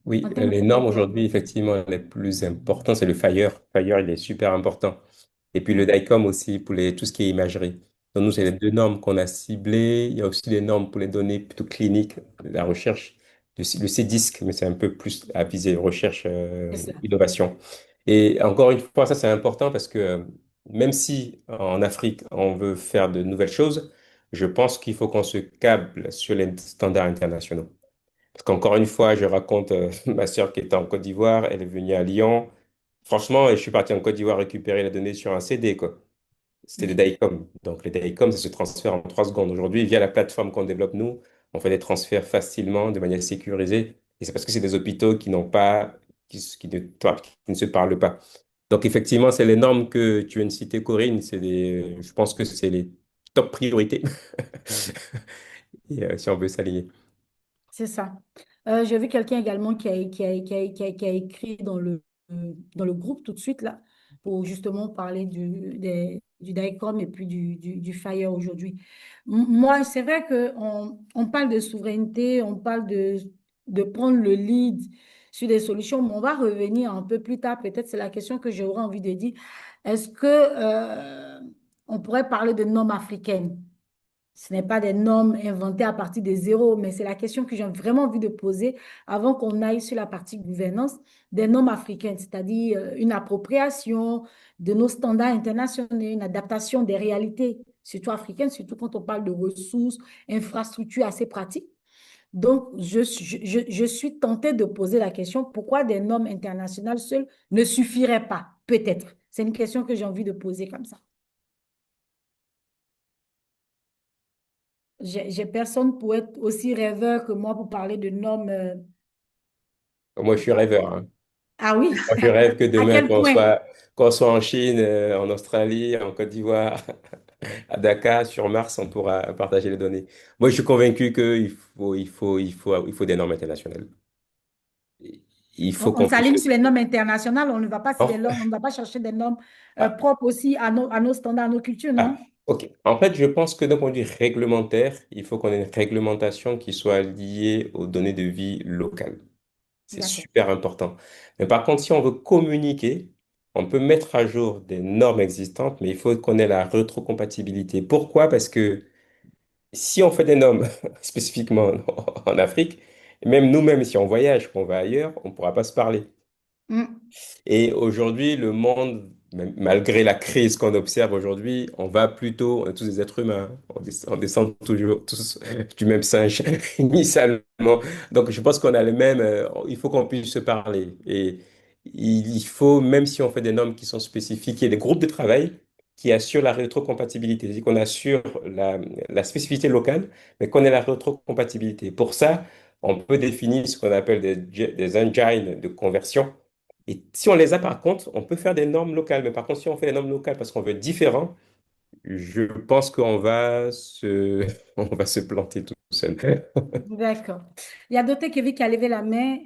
D: Oui,
A: en termes
D: les normes
A: d'interopérabilité?
D: aujourd'hui, effectivement, les plus importantes, c'est le FHIR. FHIR, il est super important. Et puis le DICOM aussi pour tout ce qui est imagerie. Donc nous, c'est les deux normes qu'on a ciblées. Il y a aussi des normes pour les données plutôt cliniques, la recherche, le CDISC, mais c'est un peu plus à viser recherche,
A: C'est ça.
D: innovation. Et encore une fois, ça c'est important parce que même si en Afrique, on veut faire de nouvelles choses, je pense qu'il faut qu'on se câble sur les standards internationaux. Parce qu'encore une fois, je raconte ma sœur qui était en Côte d'Ivoire, elle est venue à Lyon. Franchement, je suis parti en Côte d'Ivoire récupérer les données sur un CD, quoi. C'était des DICOM. Donc, les DICOM, ça se transfère en 3 secondes. Aujourd'hui, via la plateforme qu'on développe nous, on fait des transferts facilement, de manière sécurisée. Et c'est parce que c'est des hôpitaux qui n'ont pas, qui ne se parlent pas. Donc, effectivement, c'est les normes que tu viens de citer, Corinne. Je pense que c'est les top priorités. Et, si on veut s'aligner.
A: C'est ça. J'ai vu quelqu'un également qui a écrit dans le groupe tout de suite, là, pour justement parler du DICOM et puis du FIRE aujourd'hui. Moi, c'est vrai qu'on parle de souveraineté, on parle de prendre le lead sur des solutions, mais on va revenir un peu plus tard. Peut-être c'est la question que j'aurais envie de dire. Est-ce que on pourrait parler de normes africaines? Ce n'est pas des normes inventées à partir de zéro, mais c'est la question que j'ai vraiment envie de poser avant qu'on aille sur la partie gouvernance des normes africaines, c'est-à-dire une appropriation de nos standards internationaux, une adaptation des réalités, surtout africaines, surtout quand on parle de ressources, infrastructures assez pratiques. Donc, je suis tentée de poser la question, pourquoi des normes internationales seules ne suffiraient pas? Peut-être. C'est une question que j'ai envie de poser comme ça. J'ai personne pour être aussi rêveur que moi pour parler de normes.
D: Moi, je suis rêveur, hein.
A: Ah oui,
D: Moi, je rêve que
A: à
D: demain,
A: quel point?
D: qu'on soit en Chine, en Australie, en Côte d'Ivoire, à Dakar, sur Mars, on pourra partager les données. Moi, je suis convaincu il faut des normes internationales. Il faut
A: On
D: qu'on puisse.
A: s'aligne sur les normes internationales, on ne va pas sur les normes, on ne va pas chercher des normes
D: Ah,
A: propres aussi à nos standards, à nos cultures,
D: ah,
A: non?
D: ok. En fait, je pense que d'un point de vue réglementaire, il faut qu'on ait une réglementation qui soit liée aux données de vie locales. C'est
A: D'accord.
D: super important. Mais par contre, si on veut communiquer, on peut mettre à jour des normes existantes, mais il faut qu'on ait la rétrocompatibilité. Pourquoi? Parce que si on fait des normes spécifiquement en Afrique, même nous-mêmes, si on voyage, qu'on va ailleurs, on ne pourra pas se parler.
A: Mm.
D: Et aujourd'hui, le monde, malgré la crise qu'on observe aujourd'hui, on va plutôt, on est tous des êtres humains, on descend toujours tous du même singe initialement. Donc je pense qu'on a le même, il faut qu'on puisse se parler. Et il faut, même si on fait des normes qui sont spécifiques, il y a des groupes de travail qui assurent la rétrocompatibilité, c'est-à-dire qu'on assure la spécificité locale, mais qu'on ait la rétrocompatibilité. Pour ça, on peut définir ce qu'on appelle des engines de conversion. Et si on les a par contre, on peut faire des normes locales. Mais par contre, si on fait des normes locales parce qu'on veut être différent, je pense on va se planter tout seul.
A: D'accord. Il y a Dr. Kevin qui a levé la main.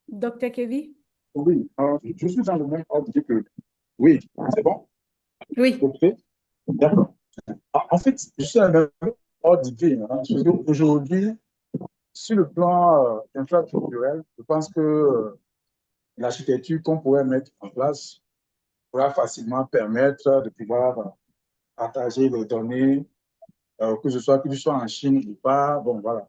A: Dr. Kevin?
L: Oui, je suis dans le même ordre d'idée que. Oui, c'est bon?
A: Oui.
L: Ok, d'accord. En fait, je suis dans le même ordre d'idée, hein, parce qu'aujourd'hui, sur le plan infrastructurel, je pense que l'architecture qu'on pourrait mettre en place pourra facilement permettre de pouvoir partager les données, que ce soit en Chine ou pas. Bon, voilà.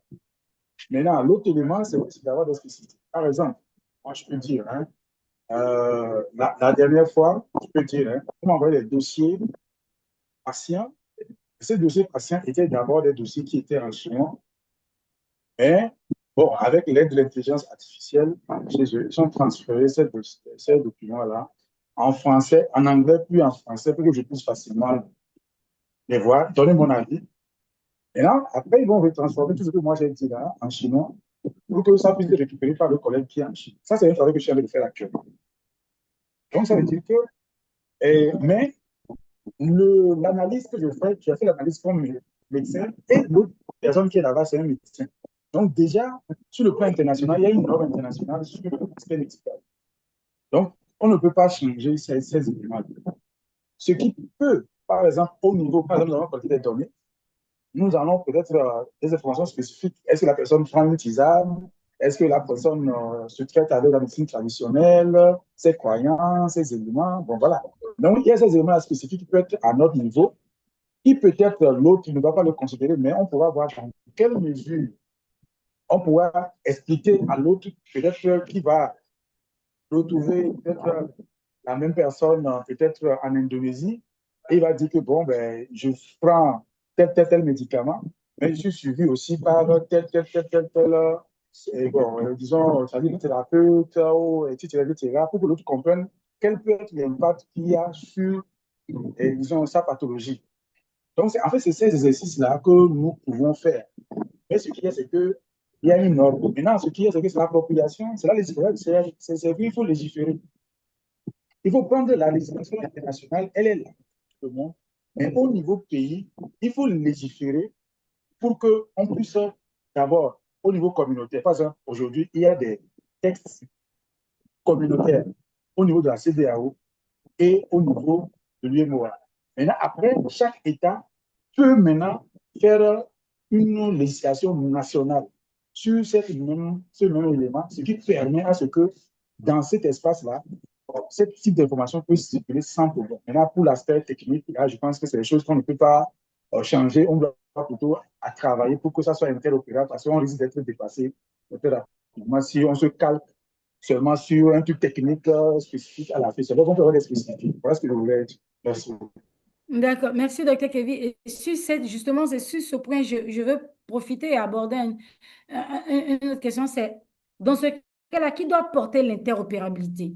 L: Maintenant, l'autre élément, c'est aussi d'avoir des spécificités. Par exemple, moi, je peux dire, hein, la dernière fois, je peux dire, hein, on m'a envoyé des dossiers patients. Ces dossiers patients étaient d'abord des dossiers qui étaient en chinois, mais bon, avec l'aide de l'intelligence artificielle, chez eux, ils ont transféré ces documents-là en français, en anglais, puis en français, pour que je puisse facilement les voir, donner mon avis. Et là, après, ils vont retransformer tout ce que moi j'ai dit là en chinois pour que ça puisse être récupéré par le collègue qui est en Chine. Ça, c'est un travail que je suis en train de faire actuellement. Donc, ça veut dire que, mais l'analyse que je fais, tu as fait l'analyse comme médecin et l'autre personne qui est là-bas, c'est un médecin. Donc, déjà, sur le plan international, il y a une norme internationale sur l'aspect médical. Donc, on ne peut pas changer ces éléments. Ce qui peut, par exemple, au niveau, par exemple, dans la qualité des données, nous allons peut-être des informations spécifiques. Est-ce que la personne prend une tisane? Est-ce que la personne se traite avec la médecine traditionnelle, ses croyances, ses éléments? Bon, voilà. Donc, il y a ces éléments spécifiques qui peuvent être à notre niveau, qui peut-être l'autre ne va pas le considérer, mais on pourra voir dans quelle mesure on pourra expliquer à l'autre, peut-être qui va retrouver peut-être la même personne, peut-être en Indonésie, et il va dire que bon, ben, je prends tel médicament, mais je suis suivi aussi par tel, bon, disons, ça dit le thérapeute, etc., pour que l'autre comprenne quel peut être l'impact qu'il y a sur, disons, sa pathologie. Donc, en fait, c'est ces exercices-là que nous pouvons faire. Mais ce qu'il y a, c'est que il y a une norme. Maintenant, ce qu'il y a, c'est que c'est l'appropriation, c'est là il faut légiférer. Il faut prendre la législation internationale, elle est là, tout le monde. Mais au niveau pays, il faut légiférer pour qu'on puisse, d'abord, au niveau communautaire, par exemple, aujourd'hui, il y a des textes communautaires au niveau de la CEDEAO et au niveau de l'UMOA. Maintenant, après, chaque État peut maintenant faire une législation nationale sur ce même élément, ce qui permet à ce que dans cet espace-là, ce type d'information peut circuler sans problème. Maintenant, pour l'aspect technique, là, je pense que c'est des choses qu'on ne peut pas changer. On doit plutôt à travailler pour que ça soit interopérable parce qu'on risque d'être dépassé très rapidement si on se calque seulement sur un truc technique spécifique à la fin. C'est donc on peut avoir des spécifiques. Voilà ce que je voulais dire. Merci.
A: D'accord, merci, docteur Kevin. Et justement, c'est sur ce point, je veux profiter et aborder une autre question. C'est dans ce cas-là, qui doit porter l'interopérabilité?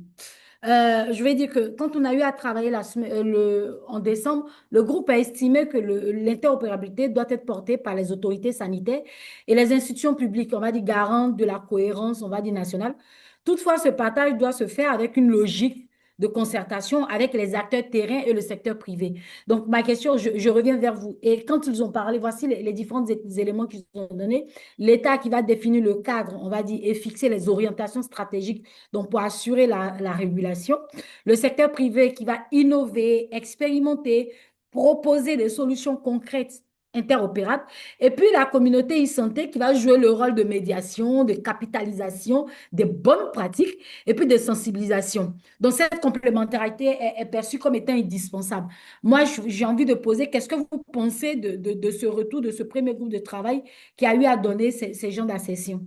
A: Je vais dire que quand on a eu à travailler en décembre, le groupe a estimé que l'interopérabilité doit être portée par les autorités sanitaires et les institutions publiques, on va dire garantes de la cohérence, on va dire nationale. Toutefois, ce partage doit se faire avec une logique de concertation avec les acteurs terrain et le secteur privé. Donc, ma question, je reviens vers vous. Et quand ils ont parlé, voici les différents éléments qu'ils ont donnés. L'État qui va définir le cadre, on va dire, et fixer les orientations stratégiques donc pour assurer la régulation. Le secteur privé qui va innover, expérimenter, proposer des solutions concrètes interopérables. Et puis la communauté e-santé qui va jouer le rôle de médiation, de capitalisation, des bonnes pratiques et puis de sensibilisation. Donc cette complémentarité est perçue comme étant indispensable. Moi, j'ai envie de poser, qu'est-ce que vous pensez de ce retour, de ce premier groupe de travail qui a eu à donner ces genres d'accession?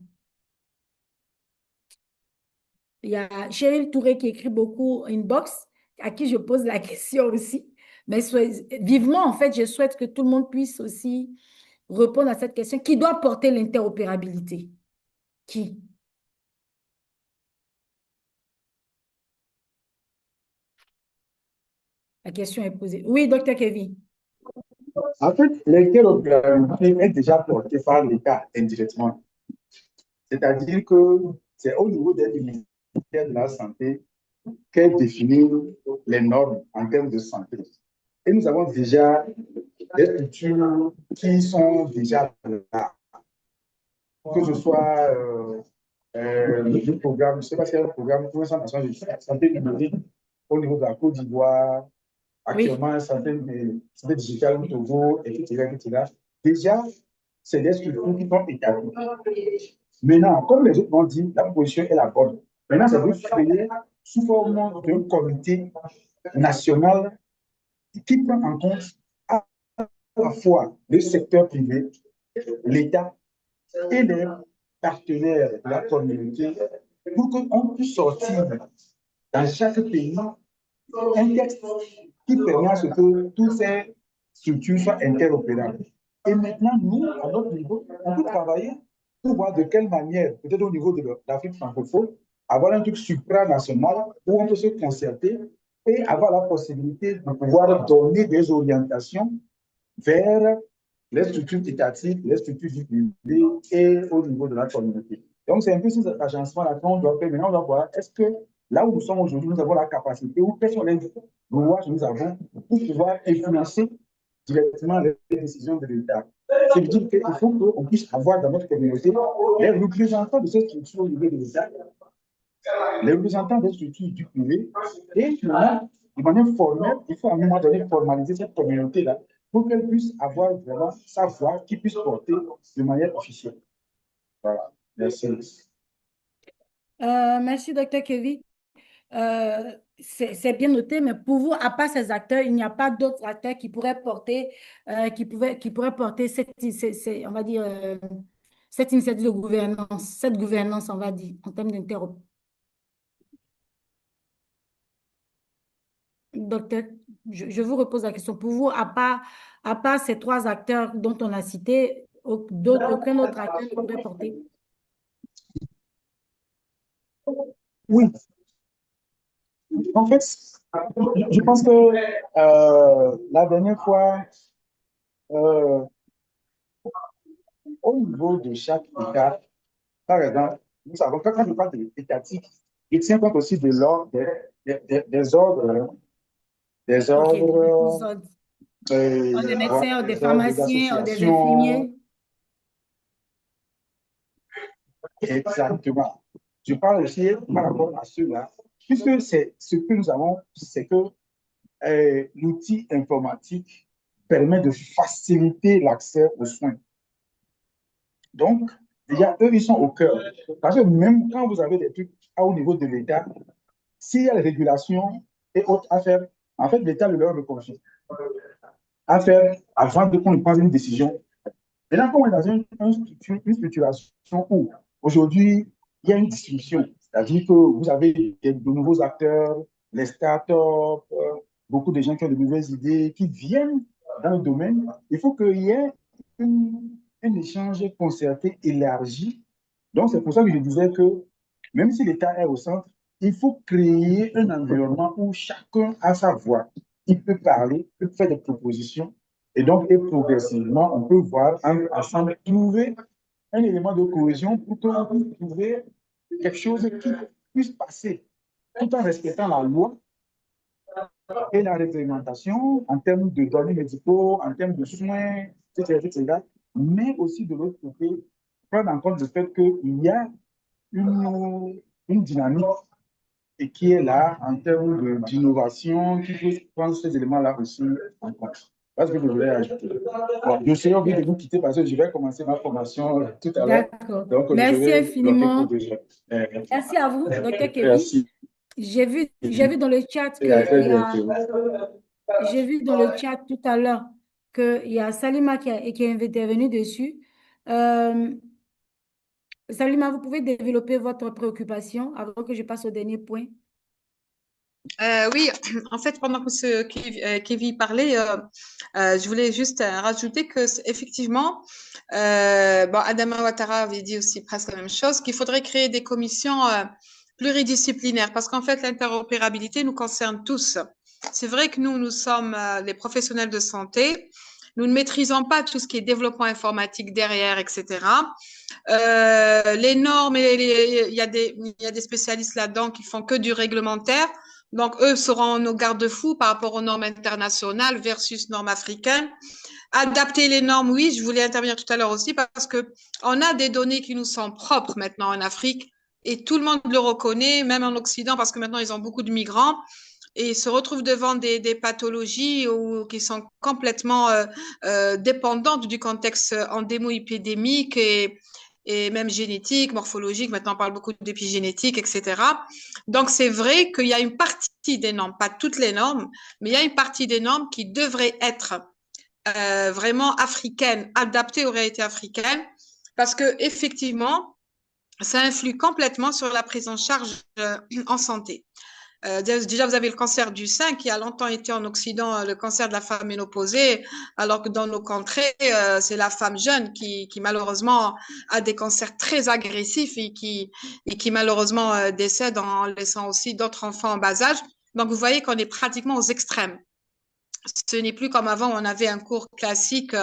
A: Il y a Cheryl Touré qui écrit beaucoup inbox, à qui je pose la question aussi. Mais vivement, en fait, je souhaite que tout le monde puisse aussi répondre à cette question. Qui doit porter l'interopérabilité? Qui? La question est posée. Oui, docteur Kevin.
L: En fait, l'interopérabilité est déjà portée par l'État indirectement. C'est-à-dire que c'est au niveau des ministères de la Santé qu'elle définit les normes en termes de santé. Et nous avons déjà des structures qui sont déjà là, que ce soit le programme, je ne sais pas si c'est un programme pour la santé numérique au niveau de la Côte d'Ivoire, actuellement, oui. santé digitale au Togo, etc., etc. Déjà, c'est des structures qui sont établies. Maintenant, comme les autres l'ont dit, la position est la bonne. Maintenant, ça veut créer sous forme d'un comité national qui prend en compte à la fois le secteur privé, l'État et les partenaires de la communauté pour qu'on puisse sortir dans chaque pays un texte qui permet à ce que toutes ces structures soient interopérables. Et maintenant, nous, à notre niveau, on peut travailler pour voir de quelle manière, peut-être au niveau de l'Afrique francophone, avoir un truc supranational où on peut se concerter et avoir la possibilité de pouvoir donner des orientations vers les structures étatiques, les structures du privé et au niveau de la communauté. Donc, c'est un peu cet agencement-là qu'on doit faire. Maintenant, on doit voir, est-ce que là où nous sommes aujourd'hui, nous avons la capacité, ou quelles sont les lois que nous avons pour pouvoir influencer directement les décisions de l'État. C'est-à-dire qu'il faut qu'on puisse avoir dans notre communauté les représentants de ces structures au niveau de l'État, les représentants des structures du privé, et finalement, de manière formelle, il faut à un moment donné formaliser cette communauté-là pour qu'elle puisse avoir vraiment sa voix qui puisse porter de manière officielle. Voilà. Merci.
A: Merci, docteur Kevin. C'est bien noté, mais pour vous, à part ces acteurs, il n'y a pas d'autres acteurs qui pourraient porter, qui pourraient porter on va dire, cette initiative de gouvernance, cette gouvernance, on va dire, en termes d'interopérabilité. Docteur, je vous repose la question. Pour vous, à part ces trois acteurs dont on a cité, aucun autre acteur ne pourrait porter?
L: Oui. En fait, je pense que la dernière fois, au niveau de chaque État, par exemple, nous savons que quand je parle de l'étatique, il tient compte aussi de l'ordre, des ordres, des ordres,
A: des médecins, des pharmaciens, des
L: associations.
A: infirmiers.
L: Exactement. Je parle aussi par rapport à ceux-là, puisque c'est ce que nous avons, c'est que l'outil informatique permet de faciliter l'accès aux soins. Donc, déjà, eux, ils sont au cœur. Parce que même quand vous avez des trucs au niveau de l'État, s'il y a les régulations et autres à faire, en fait, l'État le leur reconnaît à faire avant de qu'on prenne une décision. Et là, on est dans une structuration où aujourd'hui, il y a une distribution. C'est-à-dire que vous avez de nouveaux acteurs, les startups, beaucoup de gens qui ont de nouvelles idées, qui viennent dans le domaine. Il faut qu'il y ait un échange concerté, élargi. Donc, c'est pour ça que je disais que même si l'État est au centre, il faut créer un environnement où chacun a sa voix. Il peut parler, peut faire des propositions. Et donc, et progressivement, on peut voir ensemble trouver un élément de cohésion pour qu'on puisse trouver quelque chose qui puisse passer tout en respectant la loi et la réglementation en termes de données médicaux, en termes de soins, etc., etc. Mais aussi de l'autre côté, prendre en compte le fait qu'il y a une dynamique et qui est là en termes d'innovation, qui peut prendre ces éléments-là aussi en compte. Parce que je voulais ajouter. Bon, je suis obligé de vous quitter parce que je vais commencer ma formation tout à l'heure.
A: D'accord.
L: Donc, je
A: Merci
L: vais bloquer pour
A: infiniment.
L: déjà.
A: Merci à vous, Dr. Kevin.
L: Merci.
A: J'ai vu dans le chat
L: Et à très
A: qu'il y a,
L: bientôt.
A: j'ai vu dans le chat tout à l'heure qu'il y a Salima qui est intervenue dessus. Salima, vous pouvez développer votre préoccupation avant que je passe au dernier point.
C: Oui, en fait, pendant que Kevin parlait, je voulais juste rajouter que effectivement, bon, Adama Ouattara avait dit aussi presque la même chose, qu'il faudrait créer des commissions pluridisciplinaires parce qu'en fait, l'interopérabilité nous concerne tous. C'est vrai que nous sommes les professionnels de santé. Nous ne maîtrisons pas tout ce qui est développement informatique derrière, etc. Les normes, il y a des spécialistes là-dedans qui font que du réglementaire. Donc, eux seront nos garde-fous par rapport aux normes internationales versus normes africaines. Adapter les normes, oui, je voulais intervenir tout à l'heure aussi parce que on a des données qui nous sont propres maintenant en Afrique et tout le monde le reconnaît, même en Occident, parce que maintenant ils ont beaucoup de migrants et ils se retrouvent devant des pathologies qui sont complètement dépendantes du contexte endémo-épidémique et même génétique, morphologique. Maintenant, on parle beaucoup d'épigénétique, etc. Donc, c'est vrai qu'il y a une partie des normes, pas toutes les normes, mais il y a une partie des normes qui devraient être vraiment africaines, adaptées aux réalités africaines, parce que effectivement, ça influe complètement sur la prise en charge en santé. Déjà, vous avez le cancer du sein qui a longtemps été en Occident le cancer de la femme ménopausée, alors que dans nos contrées, c'est la femme jeune qui malheureusement a des cancers très agressifs et qui malheureusement décède en laissant aussi d'autres enfants en bas âge. Donc, vous voyez qu'on est pratiquement aux extrêmes. Ce n'est plus comme avant, on avait un cours classique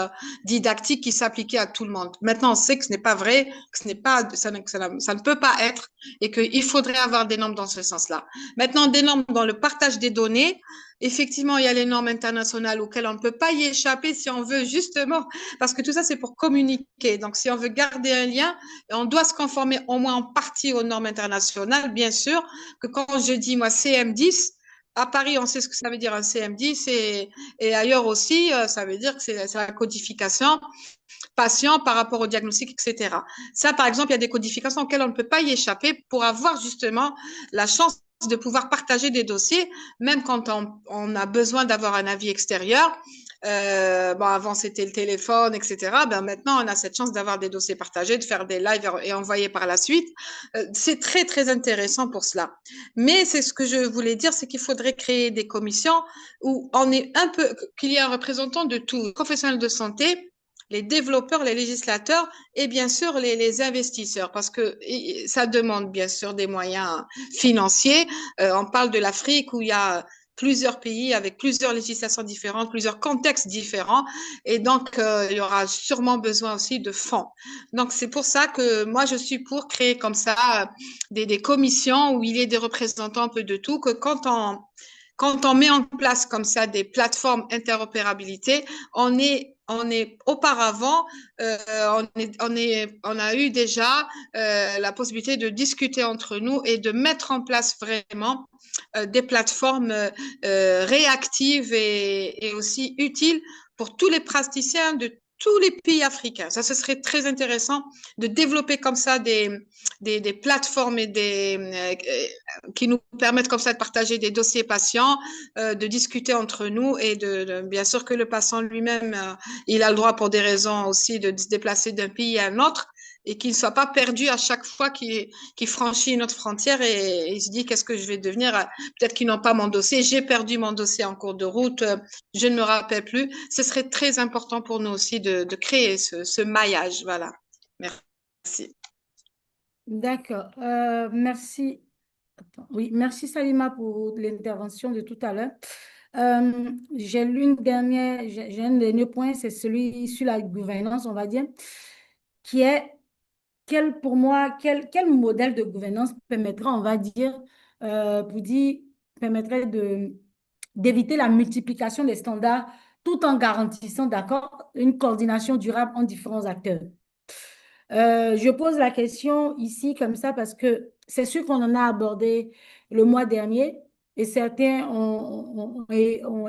C: didactique qui s'appliquait à tout le monde. Maintenant, on sait que ce n'est pas vrai, que ce n'est pas, ça ne peut pas être et qu'il faudrait avoir des normes dans ce sens-là. Maintenant, des normes dans le partage des données. Effectivement, il y a les normes internationales auxquelles on ne peut pas y échapper si on veut justement, parce que tout ça, c'est pour communiquer. Donc, si on veut garder un lien, on doit se conformer au moins en partie aux normes internationales. Bien sûr que quand je dis, moi, CM10, à Paris, on sait ce que ça veut dire un CM10 et ailleurs aussi, ça veut dire que c'est la codification patient par rapport au diagnostic, etc. Ça, par exemple, il y a des codifications auxquelles on ne peut pas y échapper pour avoir justement la chance de pouvoir partager des dossiers, même quand on a besoin d'avoir un avis extérieur. Bon, avant, c'était le téléphone, etc. Ben, maintenant, on a cette chance d'avoir des dossiers partagés, de faire des lives et envoyer par la suite. C'est très, très intéressant pour cela. Mais c'est ce que je voulais dire, c'est qu'il faudrait créer des commissions où on est un peu, qu'il y ait un représentant de tout, professionnels de santé, les développeurs, les législateurs et bien sûr les investisseurs, parce que ça demande bien sûr des moyens financiers. On parle de l'Afrique où il y a plusieurs pays avec plusieurs législations différentes, plusieurs contextes différents, et donc il y aura sûrement besoin aussi de fonds. Donc c'est pour ça que moi je suis pour créer comme ça des commissions où il y ait des représentants un peu de tout, que quand on met en place comme ça des plateformes interopérabilité, on est auparavant, on a eu déjà la possibilité de discuter entre nous et de mettre en place vraiment des plateformes réactives et aussi utiles pour tous les praticiens de tous les pays africains. Ça, ce serait très intéressant de développer comme ça des plateformes qui nous permettent comme ça de partager des dossiers patients, de discuter entre nous et bien sûr que le patient lui-même, il a le droit pour des raisons aussi de se déplacer d'un pays à un autre et qu'il ne soit pas perdu à chaque fois qu'il franchit une autre frontière et il se dit qu'est-ce que je vais devenir? Peut-être qu'ils n'ont pas mon dossier, j'ai perdu mon dossier en cours de route, je ne me rappelle plus. Ce serait très important pour nous aussi de créer ce maillage. Voilà. Merci.
A: D'accord. Merci. Attends. Oui, merci Salima pour l'intervention de tout à l'heure. J'ai un dernier point, c'est celui sur la gouvernance, on va dire, qui est pour moi, quel modèle de gouvernance permettra, on va dire, permettrait d'éviter la multiplication des standards tout en garantissant, d'accord, une coordination durable entre différents acteurs. Je pose la question ici comme ça parce que c'est sûr qu'on en a abordé le mois dernier et certains ont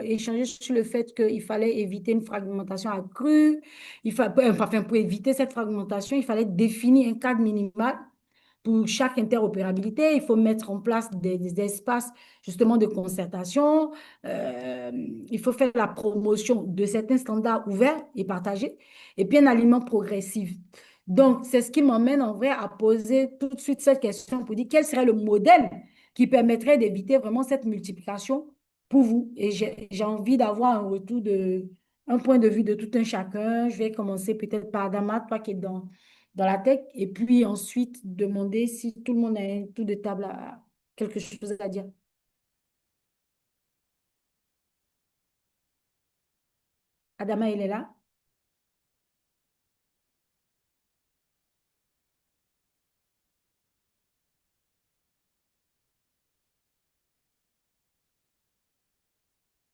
A: échangé sur le fait qu'il fallait éviter une fragmentation accrue. Enfin, pour éviter cette fragmentation, il fallait définir un cadre minimal pour chaque interopérabilité. Il faut mettre en place des espaces justement de concertation. Il faut faire la promotion de certains standards ouverts et partagés et puis un alignement progressif. Donc, c'est ce qui m'emmène en vrai à poser tout de suite cette question pour dire quel serait le modèle qui permettrait d'éviter vraiment cette multiplication pour vous. Et j'ai envie d'avoir un point de vue de tout un chacun. Je vais commencer peut-être par Adama, toi qui es dans la tech, et puis ensuite demander si tout le monde a un tour de table à quelque chose à dire. Adama, il est là?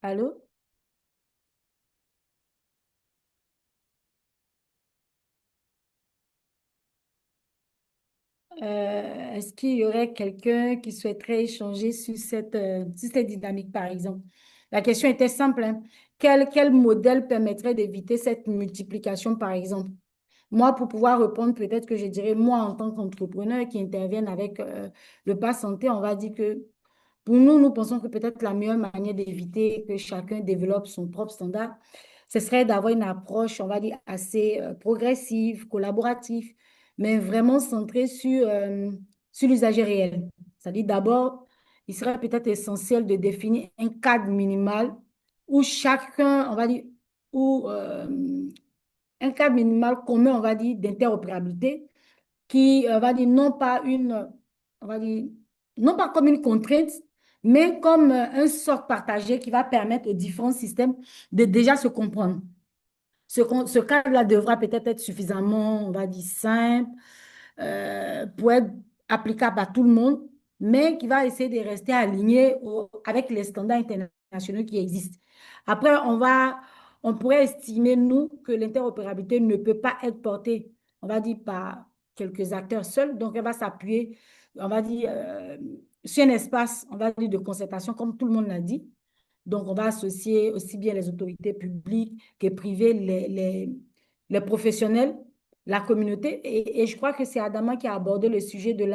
A: Allô? Est-ce qu'il y aurait quelqu'un qui souhaiterait échanger sur cette dynamique, par exemple? La question était simple, hein. Quel modèle permettrait d'éviter cette multiplication, par exemple? Moi, pour pouvoir répondre, peut-être que je dirais, moi, en tant qu'entrepreneur qui intervienne avec le pass santé, on va dire que pour nous, nous pensons que peut-être la meilleure manière d'éviter que chacun développe son propre standard, ce serait d'avoir une approche, on va dire, assez progressive, collaborative, mais vraiment centrée sur l'usager réel. C'est-à-dire, d'abord, il serait peut-être essentiel de définir un cadre minimal où chacun, on va dire, où un cadre minimal commun, on va dire, d'interopérabilité qui va dire on va dire, non pas comme une contrainte, mais comme un socle partagé qui va permettre aux différents systèmes de déjà se comprendre. Ce cadre-là devra peut-être être suffisamment, on va dire, simple pour être applicable à tout le monde, mais qui va essayer de rester aligné avec les standards internationaux qui existent. Après, on pourrait estimer, nous, que l'interopérabilité ne peut pas être portée, on va dire, par quelques acteurs seuls. Donc, elle va s'appuyer, on va dire, sur un espace, on va dire, de concertation, comme tout le monde l'a dit. Donc, on va associer aussi bien les autorités publiques que privées, les professionnels, la communauté. Et je crois que c'est Adama qui a abordé le sujet de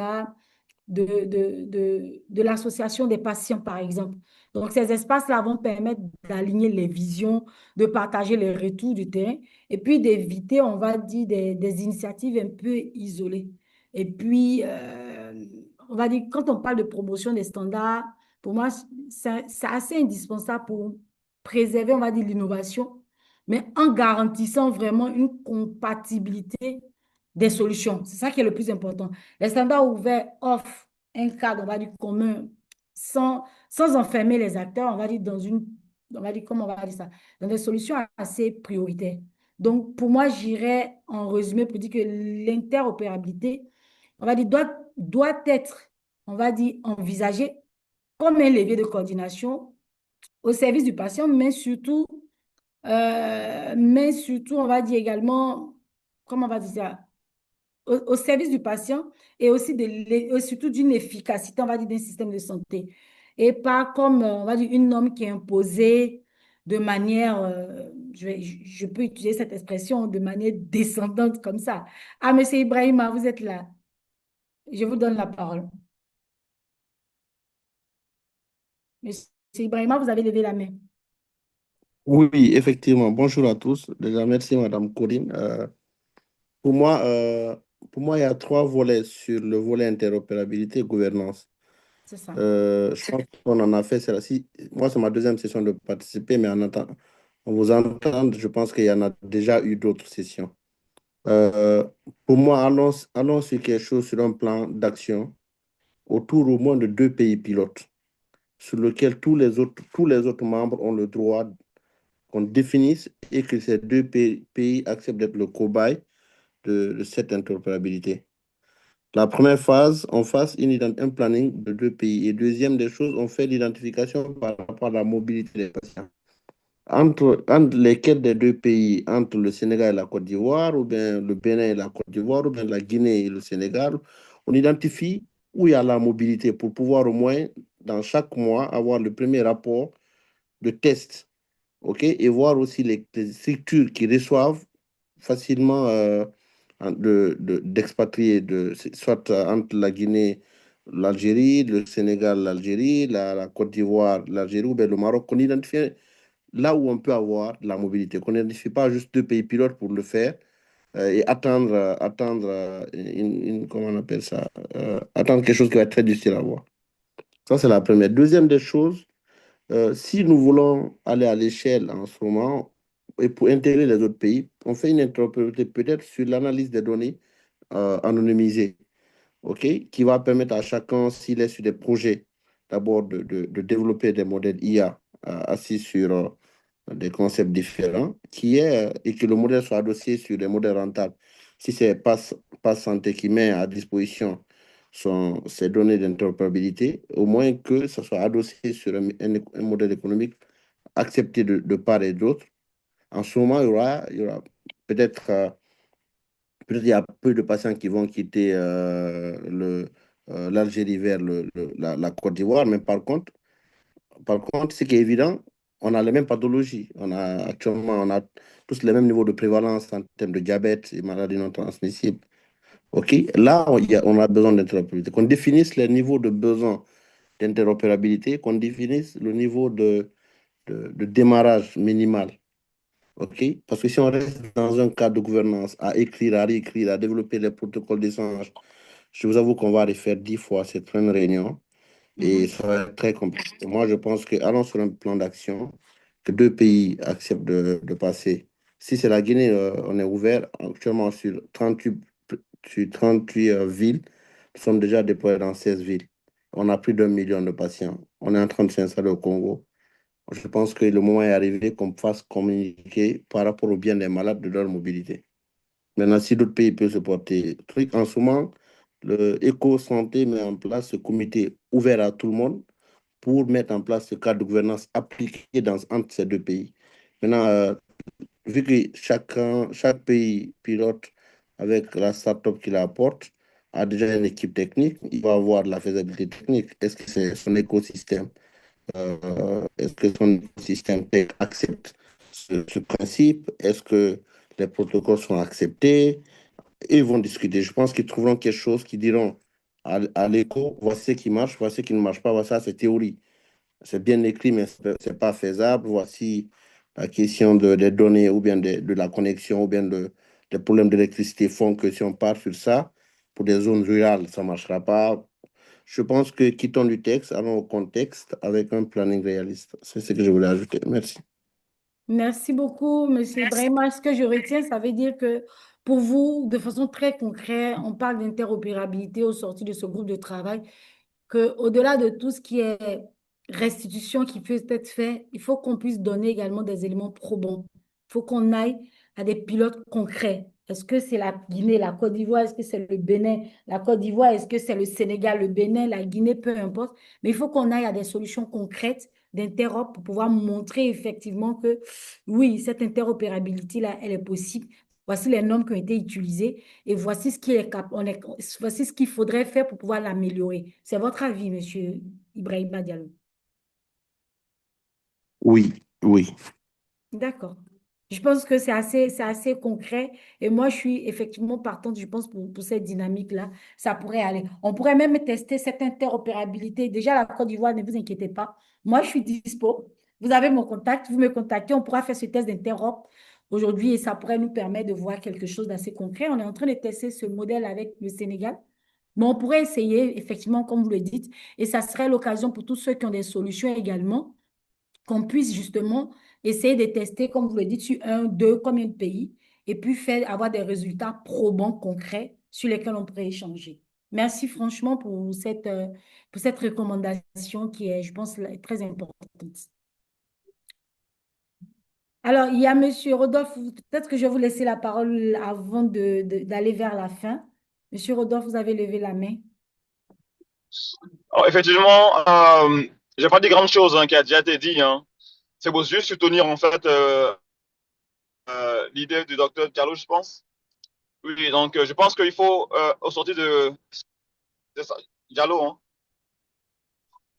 A: l'association des patients, par exemple. Donc, ces espaces-là vont permettre d'aligner les visions, de partager les retours du terrain et puis d'éviter, on va dire, des initiatives un peu isolées. Et puis, on va dire, quand on parle de promotion des standards, pour moi, c'est assez indispensable pour préserver, on va dire, l'innovation, mais en garantissant vraiment une compatibilité des solutions. C'est ça qui est le plus important. Les standards ouverts offrent un cadre, on va dire, commun, sans enfermer les acteurs, on va dire, on va dire, comment on va dire ça, dans des solutions assez prioritaires. Donc, pour moi, j'irais en résumé pour dire que l'interopérabilité, on va dire, doit être, on va dire, envisagée comme un levier de coordination au service du patient, mais surtout mais surtout, on va dire également, comment on va dire ça, au service du patient et aussi surtout d'une efficacité, on va dire, d'un système de santé. Et pas comme, on va dire, une norme qui est imposée de manière, je peux utiliser cette expression, de manière descendante comme ça. Ah, monsieur Ibrahima, vous êtes là. Je vous donne la parole. Monsieur Ibrahima, vous avez levé la main.
M: Oui, oui, effectivement. Bonjour à tous. Déjà, merci, Madame Corinne. Pour moi, euh, pour moi, il y a trois volets sur le volet interopérabilité et gouvernance.
A: C'est ça.
M: Je pense qu'on en a fait celle-ci. Moi, c'est ma deuxième session de participer, mais en vous entendant, je pense qu'il y en a déjà eu d'autres sessions. Euh, pour moi, allons sur quelque chose, sur un plan d'action autour au moins de deux pays pilotes, sur lequel tous les autres membres ont le droit qu'on définisse et que ces deux pays acceptent d'être le cobaye de cette interopérabilité. La première phase, on fasse un planning de deux pays. Et deuxième des choses, on fait l'identification par rapport à la mobilité des patients. Entre lesquels des deux pays, entre le Sénégal et la Côte d'Ivoire, ou bien le Bénin et la Côte d'Ivoire, ou bien la Guinée et le Sénégal, on identifie où il y a la mobilité pour pouvoir au moins, dans chaque mois, avoir le premier rapport de test, OK? Et voir aussi les structures qui reçoivent facilement d'expatriés, soit entre la Guinée, l'Algérie, le Sénégal, l'Algérie, la Côte d'Ivoire, l'Algérie ou bien le Maroc, qu'on identifie là où on peut avoir de la mobilité, qu'on n'identifie pas juste deux pays pilotes pour le faire et attendre comment on appelle ça, attendre quelque chose qui va être très difficile à voir. Ça, c'est la première. Deuxième des choses, si nous voulons aller à l'échelle en ce moment, et pour intégrer les autres pays, on fait une interopérabilité peut-être sur l'analyse des données anonymisées, OK, qui va permettre à chacun, s'il est sur des projets, d'abord de développer des modèles IA assis sur des concepts différents, et que le modèle soit adossé sur des modèles rentables. Si c'est Pass Santé qui met à disposition ces données d'interopérabilité, au moins que ça soit adossé sur un modèle économique accepté de part et d'autre. En ce moment, il y aura peut-être peut-être il y a peu de patients qui vont quitter l'Algérie vers la Côte d'Ivoire, mais par contre, ce qui est évident, on a les mêmes pathologies. Actuellement, on a tous les mêmes niveaux de prévalence en termes de diabète et maladies non transmissibles. OK? Là, on a besoin d'interopérabilité. Qu'on définisse les niveaux de besoin d'interopérabilité, qu'on définisse le niveau de démarrage minimal. OK? Parce que si on reste dans un cadre de gouvernance, à écrire, à réécrire, à développer les protocoles d'échange, je vous avoue qu'on va refaire 10 fois cette même réunion et ça va être très compliqué. Moi, je pense que allons sur un plan d'action, que deux pays acceptent de passer. Si c'est la Guinée, on est ouvert actuellement sur 38 villes. Nous sommes déjà déployés dans 16 villes. On a plus d'1 million de patients. On est en train de s'installer au Congo. Je pense que le moment est arrivé qu'on fasse communiquer par rapport au bien des malades de leur mobilité. Maintenant, si d'autres pays peuvent se porter truc, en ce moment, le Éco-Santé met en place ce comité ouvert à tout le monde pour mettre en place ce cadre de gouvernance appliqué entre ces deux pays. Maintenant, vu que chaque pays pilote avec la start-up qu'il apporte, a déjà une équipe technique, il va avoir de la faisabilité technique. Est-ce que c'est son écosystème? Est-ce que son système tech accepte ce principe? Est-ce que les protocoles sont acceptés? Et ils vont discuter. Je pense qu'ils trouveront quelque chose qui diront à l'écho, voici ce qui marche, voici ce qui ne marche pas, voici ça, c'est théorie. C'est bien écrit, mais ce n'est pas faisable. Voici la question des données ou bien de la connexion ou bien des problèmes d'électricité font que si on part sur ça, pour des zones rurales, ça ne marchera pas. Je pense que quittons du texte, allons au contexte avec un planning réaliste. C'est ce que je voulais ajouter. Merci.
A: Merci beaucoup, Monsieur Ibrahima. Ce que je retiens, ça veut dire que pour vous, de façon très concrète, on parle d'interopérabilité au sortir de ce groupe de travail, que au-delà de tout ce qui est restitution qui peut être fait, il faut qu'on puisse donner également des éléments probants. Il faut qu'on aille à des pilotes concrets Est-ce que c'est la Guinée, la Côte d'Ivoire, est-ce que c'est le Bénin, la Côte d'Ivoire, est-ce que c'est le Sénégal, le Bénin, la Guinée, peu importe. Mais il faut qu'on aille à des solutions concrètes d'interop pour pouvoir montrer effectivement que oui, cette interopérabilité-là, elle est possible. Voici les normes qui ont été utilisées et voici ce qui est voici ce qu'il faudrait faire pour pouvoir l'améliorer. C'est votre avis, Monsieur Ibrahima Diallo?
M: Oui, oui.
A: D'accord. Je pense que c'est assez concret et moi, je suis effectivement partante, je pense, pour cette dynamique-là. Ça pourrait aller. On pourrait même tester cette interopérabilité. Déjà, la Côte d'Ivoire, ne vous inquiétez pas. Moi, je suis dispo. Vous avez mon contact, vous me contactez, on pourra faire ce test d'interop aujourd'hui et ça pourrait nous permettre de voir quelque chose d'assez concret. On est en train de tester ce modèle avec le Sénégal, mais on pourrait essayer, effectivement, comme vous le dites, et ça serait l'occasion pour tous ceux qui ont des solutions également qu'on puisse justement essayer de tester, comme vous le dites, sur un, deux, combien de pays, et puis faire, avoir des résultats probants, concrets, sur lesquels on pourrait échanger. Merci franchement pour cette recommandation qui est, je pense, très importante. Alors, il y a Monsieur Rodolphe, peut-être que je vais vous laisser la parole avant d'aller vers la fin. Monsieur Rodolphe, vous avez levé la main.
J: Alors, effectivement, j'ai pas dit grand chose qui a déjà été dit. C'est pour juste soutenir en fait l'idée du docteur Diallo, je pense. Oui, donc je pense qu'il faut, au sortir de ça, Diallo,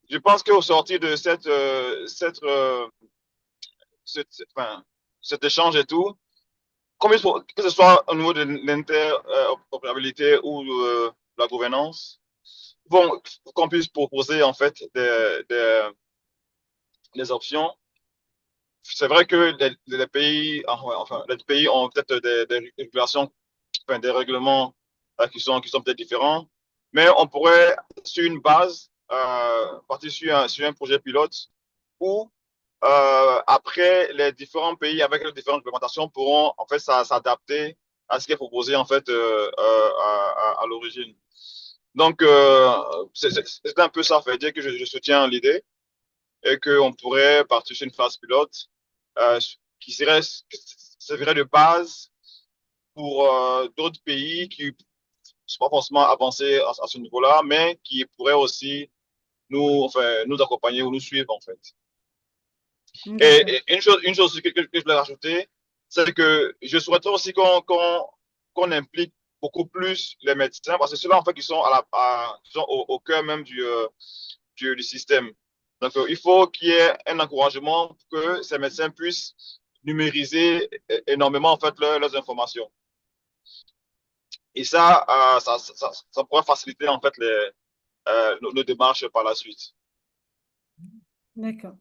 J: je pense qu'au sortir de enfin, cet échange et tout, comme il faut, que ce soit au niveau de l'interopérabilité ou la gouvernance, bon, qu'on puisse proposer en fait des options. C'est vrai que les pays, enfin, les pays ont peut-être des régulations, enfin, des règlements qui sont peut-être différents, mais on pourrait, sur une base, partir sur un projet pilote où, après, les différents pays avec les différentes réglementations pourront en fait s'adapter à ce qui est proposé en fait à l'origine. Donc, c'est un peu ça, fait dire que je soutiens l'idée et qu'on pourrait partir sur une phase pilote euh, qui servirait de base pour d'autres pays qui ne sont pas forcément avancés à ce niveau-là, mais qui pourraient aussi enfin, nous accompagner ou nous suivre, en fait. Et une chose que je voulais rajouter, c'est que je souhaiterais aussi qu'on implique beaucoup plus les médecins, parce que ceux-là, en fait, qui sont, qui sont au cœur même du système. Donc, il faut qu'il y ait un encouragement pour que ces médecins puissent numériser énormément, en fait, leurs informations. Et ça pourrait faciliter, en fait, nos démarches par la suite.
A: D'accord.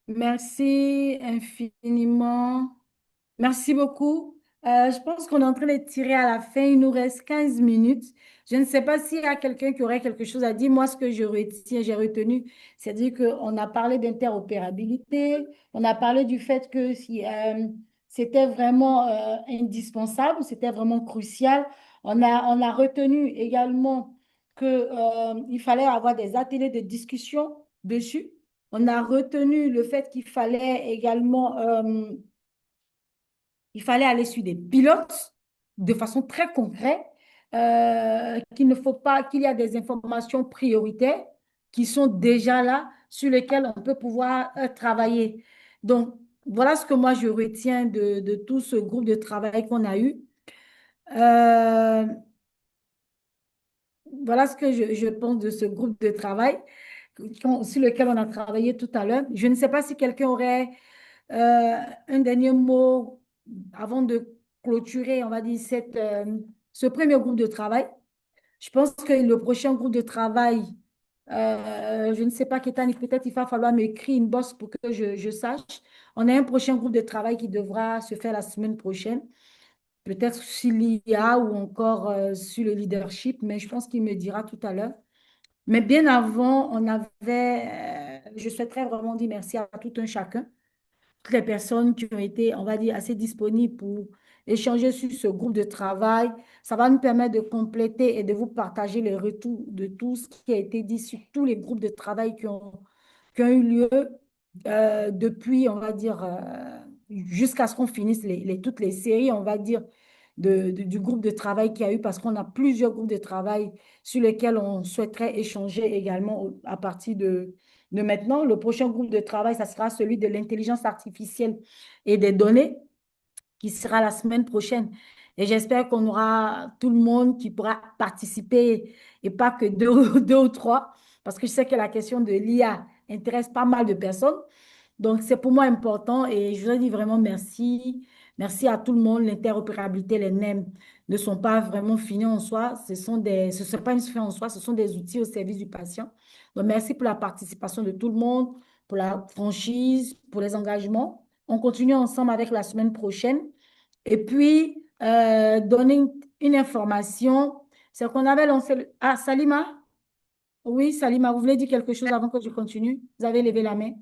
A: Merci infiniment. Merci beaucoup. Je pense qu'on est en train de tirer à la fin. Il nous reste 15 minutes. Je ne sais pas s'il y a quelqu'un qui aurait quelque chose à dire. Moi, ce que je retiens, j'ai retenu, c'est-à-dire qu'on a parlé d'interopérabilité, on a parlé du fait que si, c'était vraiment indispensable, c'était vraiment crucial. On a retenu également qu'il fallait avoir des ateliers de discussion dessus. On a retenu le fait qu'il fallait également il fallait aller sur des pilotes de façon très concrète, qu'il ne faut pas, qu'il y a des informations prioritaires qui sont déjà là, sur lesquelles on peut pouvoir travailler. Donc, voilà ce que moi je retiens de tout ce groupe de travail qu'on a eu. Voilà ce que je pense de ce groupe de travail sur lequel on a travaillé tout à l'heure. Je ne sais pas si quelqu'un aurait un dernier mot avant de clôturer, on va dire, ce premier groupe de travail. Je pense que le prochain groupe de travail, je ne sais pas, Kétani, peut-être il va falloir m'écrire une box pour que je sache. On a un prochain groupe de travail qui devra se faire la semaine prochaine, peut-être sur l'IA ou encore sur le leadership, mais je pense qu'il me dira tout à l'heure. Mais bien avant, je souhaiterais vraiment dire merci à tout un chacun, toutes les personnes qui ont été, on va dire, assez disponibles pour échanger sur ce groupe de travail. Ça va nous permettre de compléter et de vous partager les retours de tout ce qui a été dit sur tous les groupes de travail qui ont eu lieu depuis, on va dire, jusqu'à ce qu'on finisse toutes les séries, on va dire, du groupe de travail qu'il y a eu, parce qu'on a plusieurs groupes de travail sur lesquels on souhaiterait échanger également à partir de maintenant. Le prochain groupe de travail, ça sera celui de l'intelligence artificielle et des données, qui sera la semaine prochaine. Et j'espère qu'on aura tout le monde qui pourra participer et pas que deux ou trois, parce que je sais que la question de l'IA intéresse pas mal de personnes. Donc, c'est pour moi important et je voudrais dire vraiment merci. Merci à tout le monde. L'interopérabilité, les NEM ne sont pas vraiment finis en soi. Ce sont pas une fin en soi, ce sont des outils au service du patient. Donc, merci pour la participation de tout le monde, pour la franchise, pour les engagements. On continue ensemble avec la semaine prochaine. Et puis, donner une information, c'est qu'on avait lancé Ah, Salima? Oui, Salima, vous voulez dire quelque chose avant que je continue? Vous avez levé la main.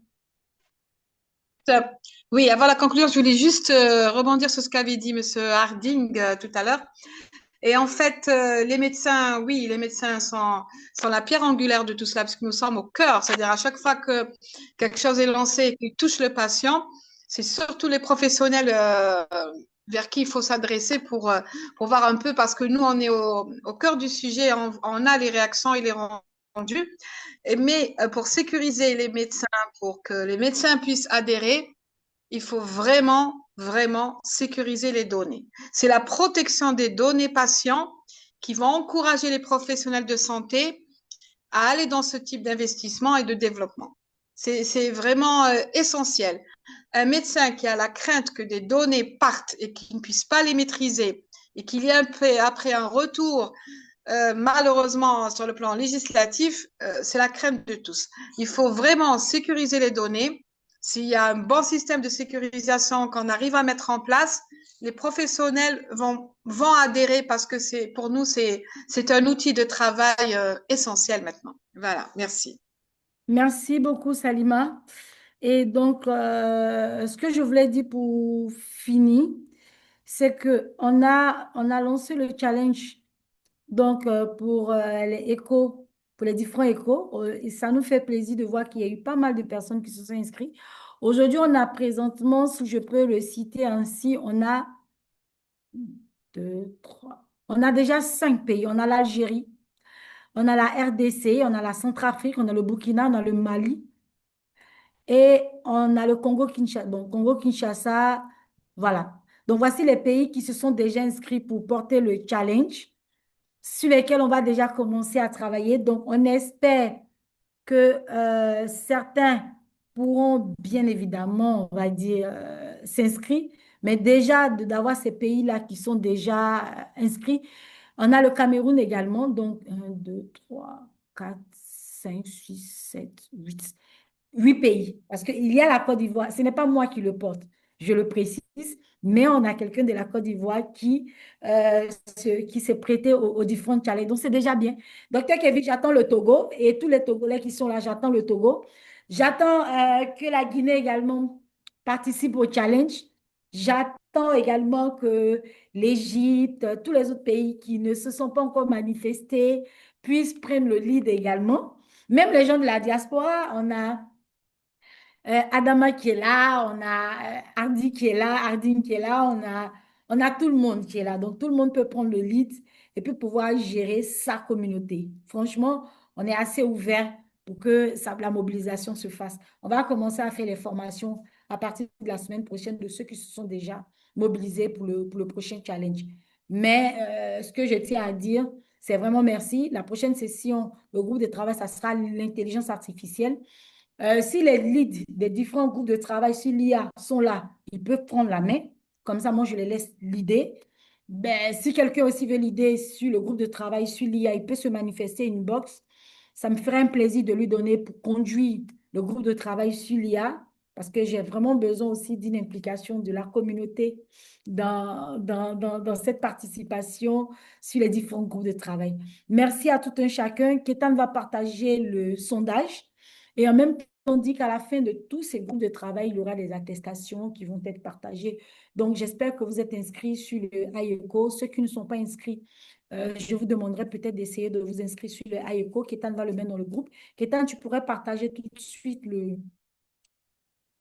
C: Top. Oui, avant la conclusion, je voulais juste rebondir sur ce qu'avait dit Monsieur Harding tout à l'heure. Et en fait, les médecins, oui, les médecins sont la pierre angulaire de tout cela, parce que nous sommes au cœur. C'est-à-dire à chaque fois que quelque chose est lancé et qui touche le patient, c'est surtout les professionnels vers qui il faut s'adresser pour voir un peu, parce que nous, on est au cœur du sujet, on a les réactions et les rendus. Mais pour sécuriser les médecins, pour que les médecins puissent adhérer, il faut vraiment, vraiment sécuriser les données. C'est la protection des données patients qui va encourager les professionnels de santé à aller dans ce type d'investissement et de développement. C'est vraiment essentiel. Un médecin qui a la crainte que des données partent et qu'il ne puisse pas les maîtriser et qu'il y ait après un retour, malheureusement sur le plan législatif, c'est la crainte de tous. Il faut vraiment sécuriser les données. S'il y a un bon système de sécurisation qu'on arrive à mettre en place, les professionnels vont adhérer, parce que pour nous, c'est un outil de travail essentiel maintenant. Voilà, merci.
A: Merci beaucoup, Salima. Et donc, ce que je voulais dire pour finir, c'est on a lancé le challenge donc, pour les échos, pour les différents échos. Et ça nous fait plaisir de voir qu'il y a eu pas mal de personnes qui se sont inscrites. Aujourd'hui, on a présentement, si je peux le citer ainsi, on a deux, trois. On a déjà 5 pays. On a l'Algérie, on a la RDC, on a la Centrafrique, on a le Burkina, on a le Mali et on a le Congo-Kinshasa. Donc, Congo-Kinshasa, voilà. Donc, voici les pays qui se sont déjà inscrits pour porter le challenge, sur lesquels on va déjà commencer à travailler. Donc, on espère que certains pourront bien évidemment, on va dire, s'inscrire, mais déjà d'avoir ces pays-là qui sont déjà inscrits. On a le Cameroun également, donc 1, 2, 3, 4, 5, 6, 7, 8 pays. Parce qu'il y a la Côte d'Ivoire, ce n'est pas moi qui le porte, je le précise, mais on a quelqu'un de la Côte d'Ivoire qui s'est prêté aux différents challenges. Donc, c'est déjà bien. Docteur Kevin, j'attends le Togo et tous les Togolais qui sont là, j'attends le Togo. J'attends que la Guinée également participe au challenge. J'attends également que l'Égypte, tous les autres pays qui ne se sont pas encore manifestés puissent prendre le lead également. Même les gens de la diaspora, on a Adama qui est là, on a Hardy qui est là, Harding qui est là, on a tout le monde qui est là. Donc, tout le monde peut prendre le lead et puis pouvoir gérer sa communauté. Franchement, on est assez ouvert pour que la mobilisation se fasse. On va commencer à faire les formations à partir de la semaine prochaine de ceux qui se sont déjà mobilisés pour le prochain challenge. Mais ce que je tiens à dire, c'est vraiment merci. La prochaine session, le groupe de travail, ça sera l'intelligence artificielle. Si les leads des différents groupes de travail sur l'IA sont là, ils peuvent prendre la main. Comme ça, moi, je les laisse l'idée. Ben, si quelqu'un aussi veut l'idée sur le groupe de travail sur l'IA, il peut se manifester une box. Ça me ferait un plaisir de lui donner pour conduire le groupe de travail sur l'IA, parce que j'ai vraiment besoin aussi d'une implication de la communauté dans cette participation sur les différents groupes de travail. Merci à tout un chacun. Kétan va partager le sondage. Et en même temps, on dit qu'à la fin de tous ces groupes de travail, il y aura des attestations qui vont être partagées. Donc, j'espère que vous êtes inscrits sur le IECO. Ceux qui ne sont pas inscrits, je vous demanderai peut-être d'essayer de vous inscrire sur le IECO. Kétan va le mettre dans le groupe. Kétan, tu pourrais partager tout de suite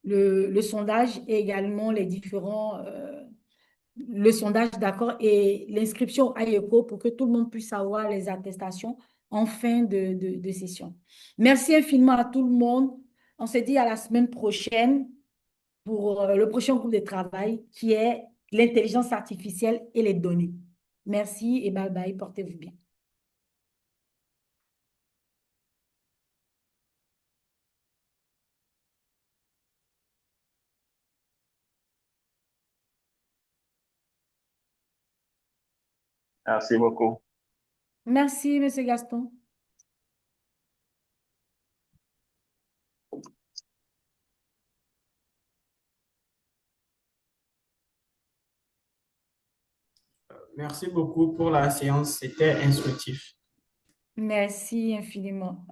A: le sondage et également les différents le sondage, d'accord, et l'inscription à IECO pour que tout le monde puisse avoir les attestations en fin de session. Merci infiniment à tout le monde. On se dit à la semaine prochaine pour le prochain groupe de travail qui est l'intelligence artificielle et les données. Merci et bye bye. Portez-vous bien.
F: Merci beaucoup.
A: Merci, Monsieur Gaston.
N: Merci beaucoup pour la séance, c'était instructif.
A: Merci infiniment.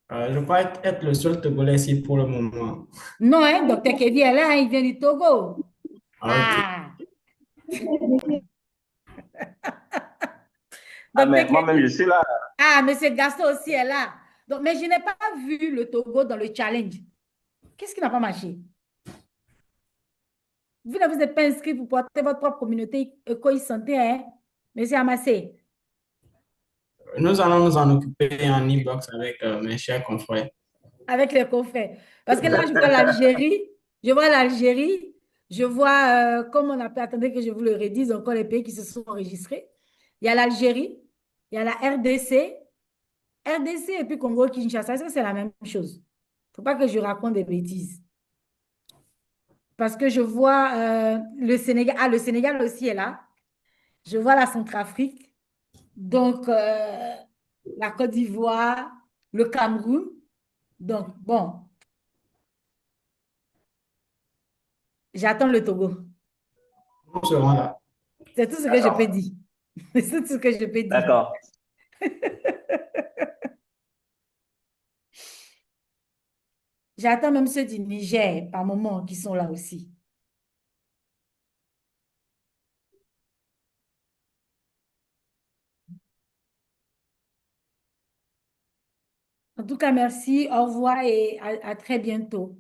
N: Je crois être le seul Togolais ici pour le moment.
A: Non, hein, Dr. Kevin est là, il vient du Togo.
N: Ah, ok.
F: Ah,
A: Dr.
F: mais
A: Kevin.
F: moi-même, je suis là.
A: Ah, Monsieur Gaston aussi est là. Donc, mais je n'ai pas vu le Togo dans le challenge. Qu'est-ce qui n'a pas marché? Vous ne vous êtes pas inscrit pour porter votre propre communauté éco-santé, hein? Monsieur Amassé.
N: Nous allons nous en occuper en inbox avec mes chers confrères.
A: Avec les confrères. Parce que là, je vois l'Algérie, je vois, comme on a pu attendre que je vous le redise, encore les pays qui se sont enregistrés. Il y a l'Algérie, il y a la RDC et puis Congo-Kinshasa. Est-ce que c'est la même chose? Il ne faut pas que je raconte des bêtises. Parce que je vois le Sénégal. Ah, le Sénégal aussi est là. Je vois la Centrafrique. Donc, la Côte d'Ivoire, le Cameroun. Donc, bon, j'attends le Togo.
N: Nous serons là.
A: C'est tout ce que je peux dire. C'est tout ce que je peux dire.
F: D'accord.
A: J'attends même ceux du Niger par moment qui sont là aussi. En tout cas, merci, au revoir et à très bientôt.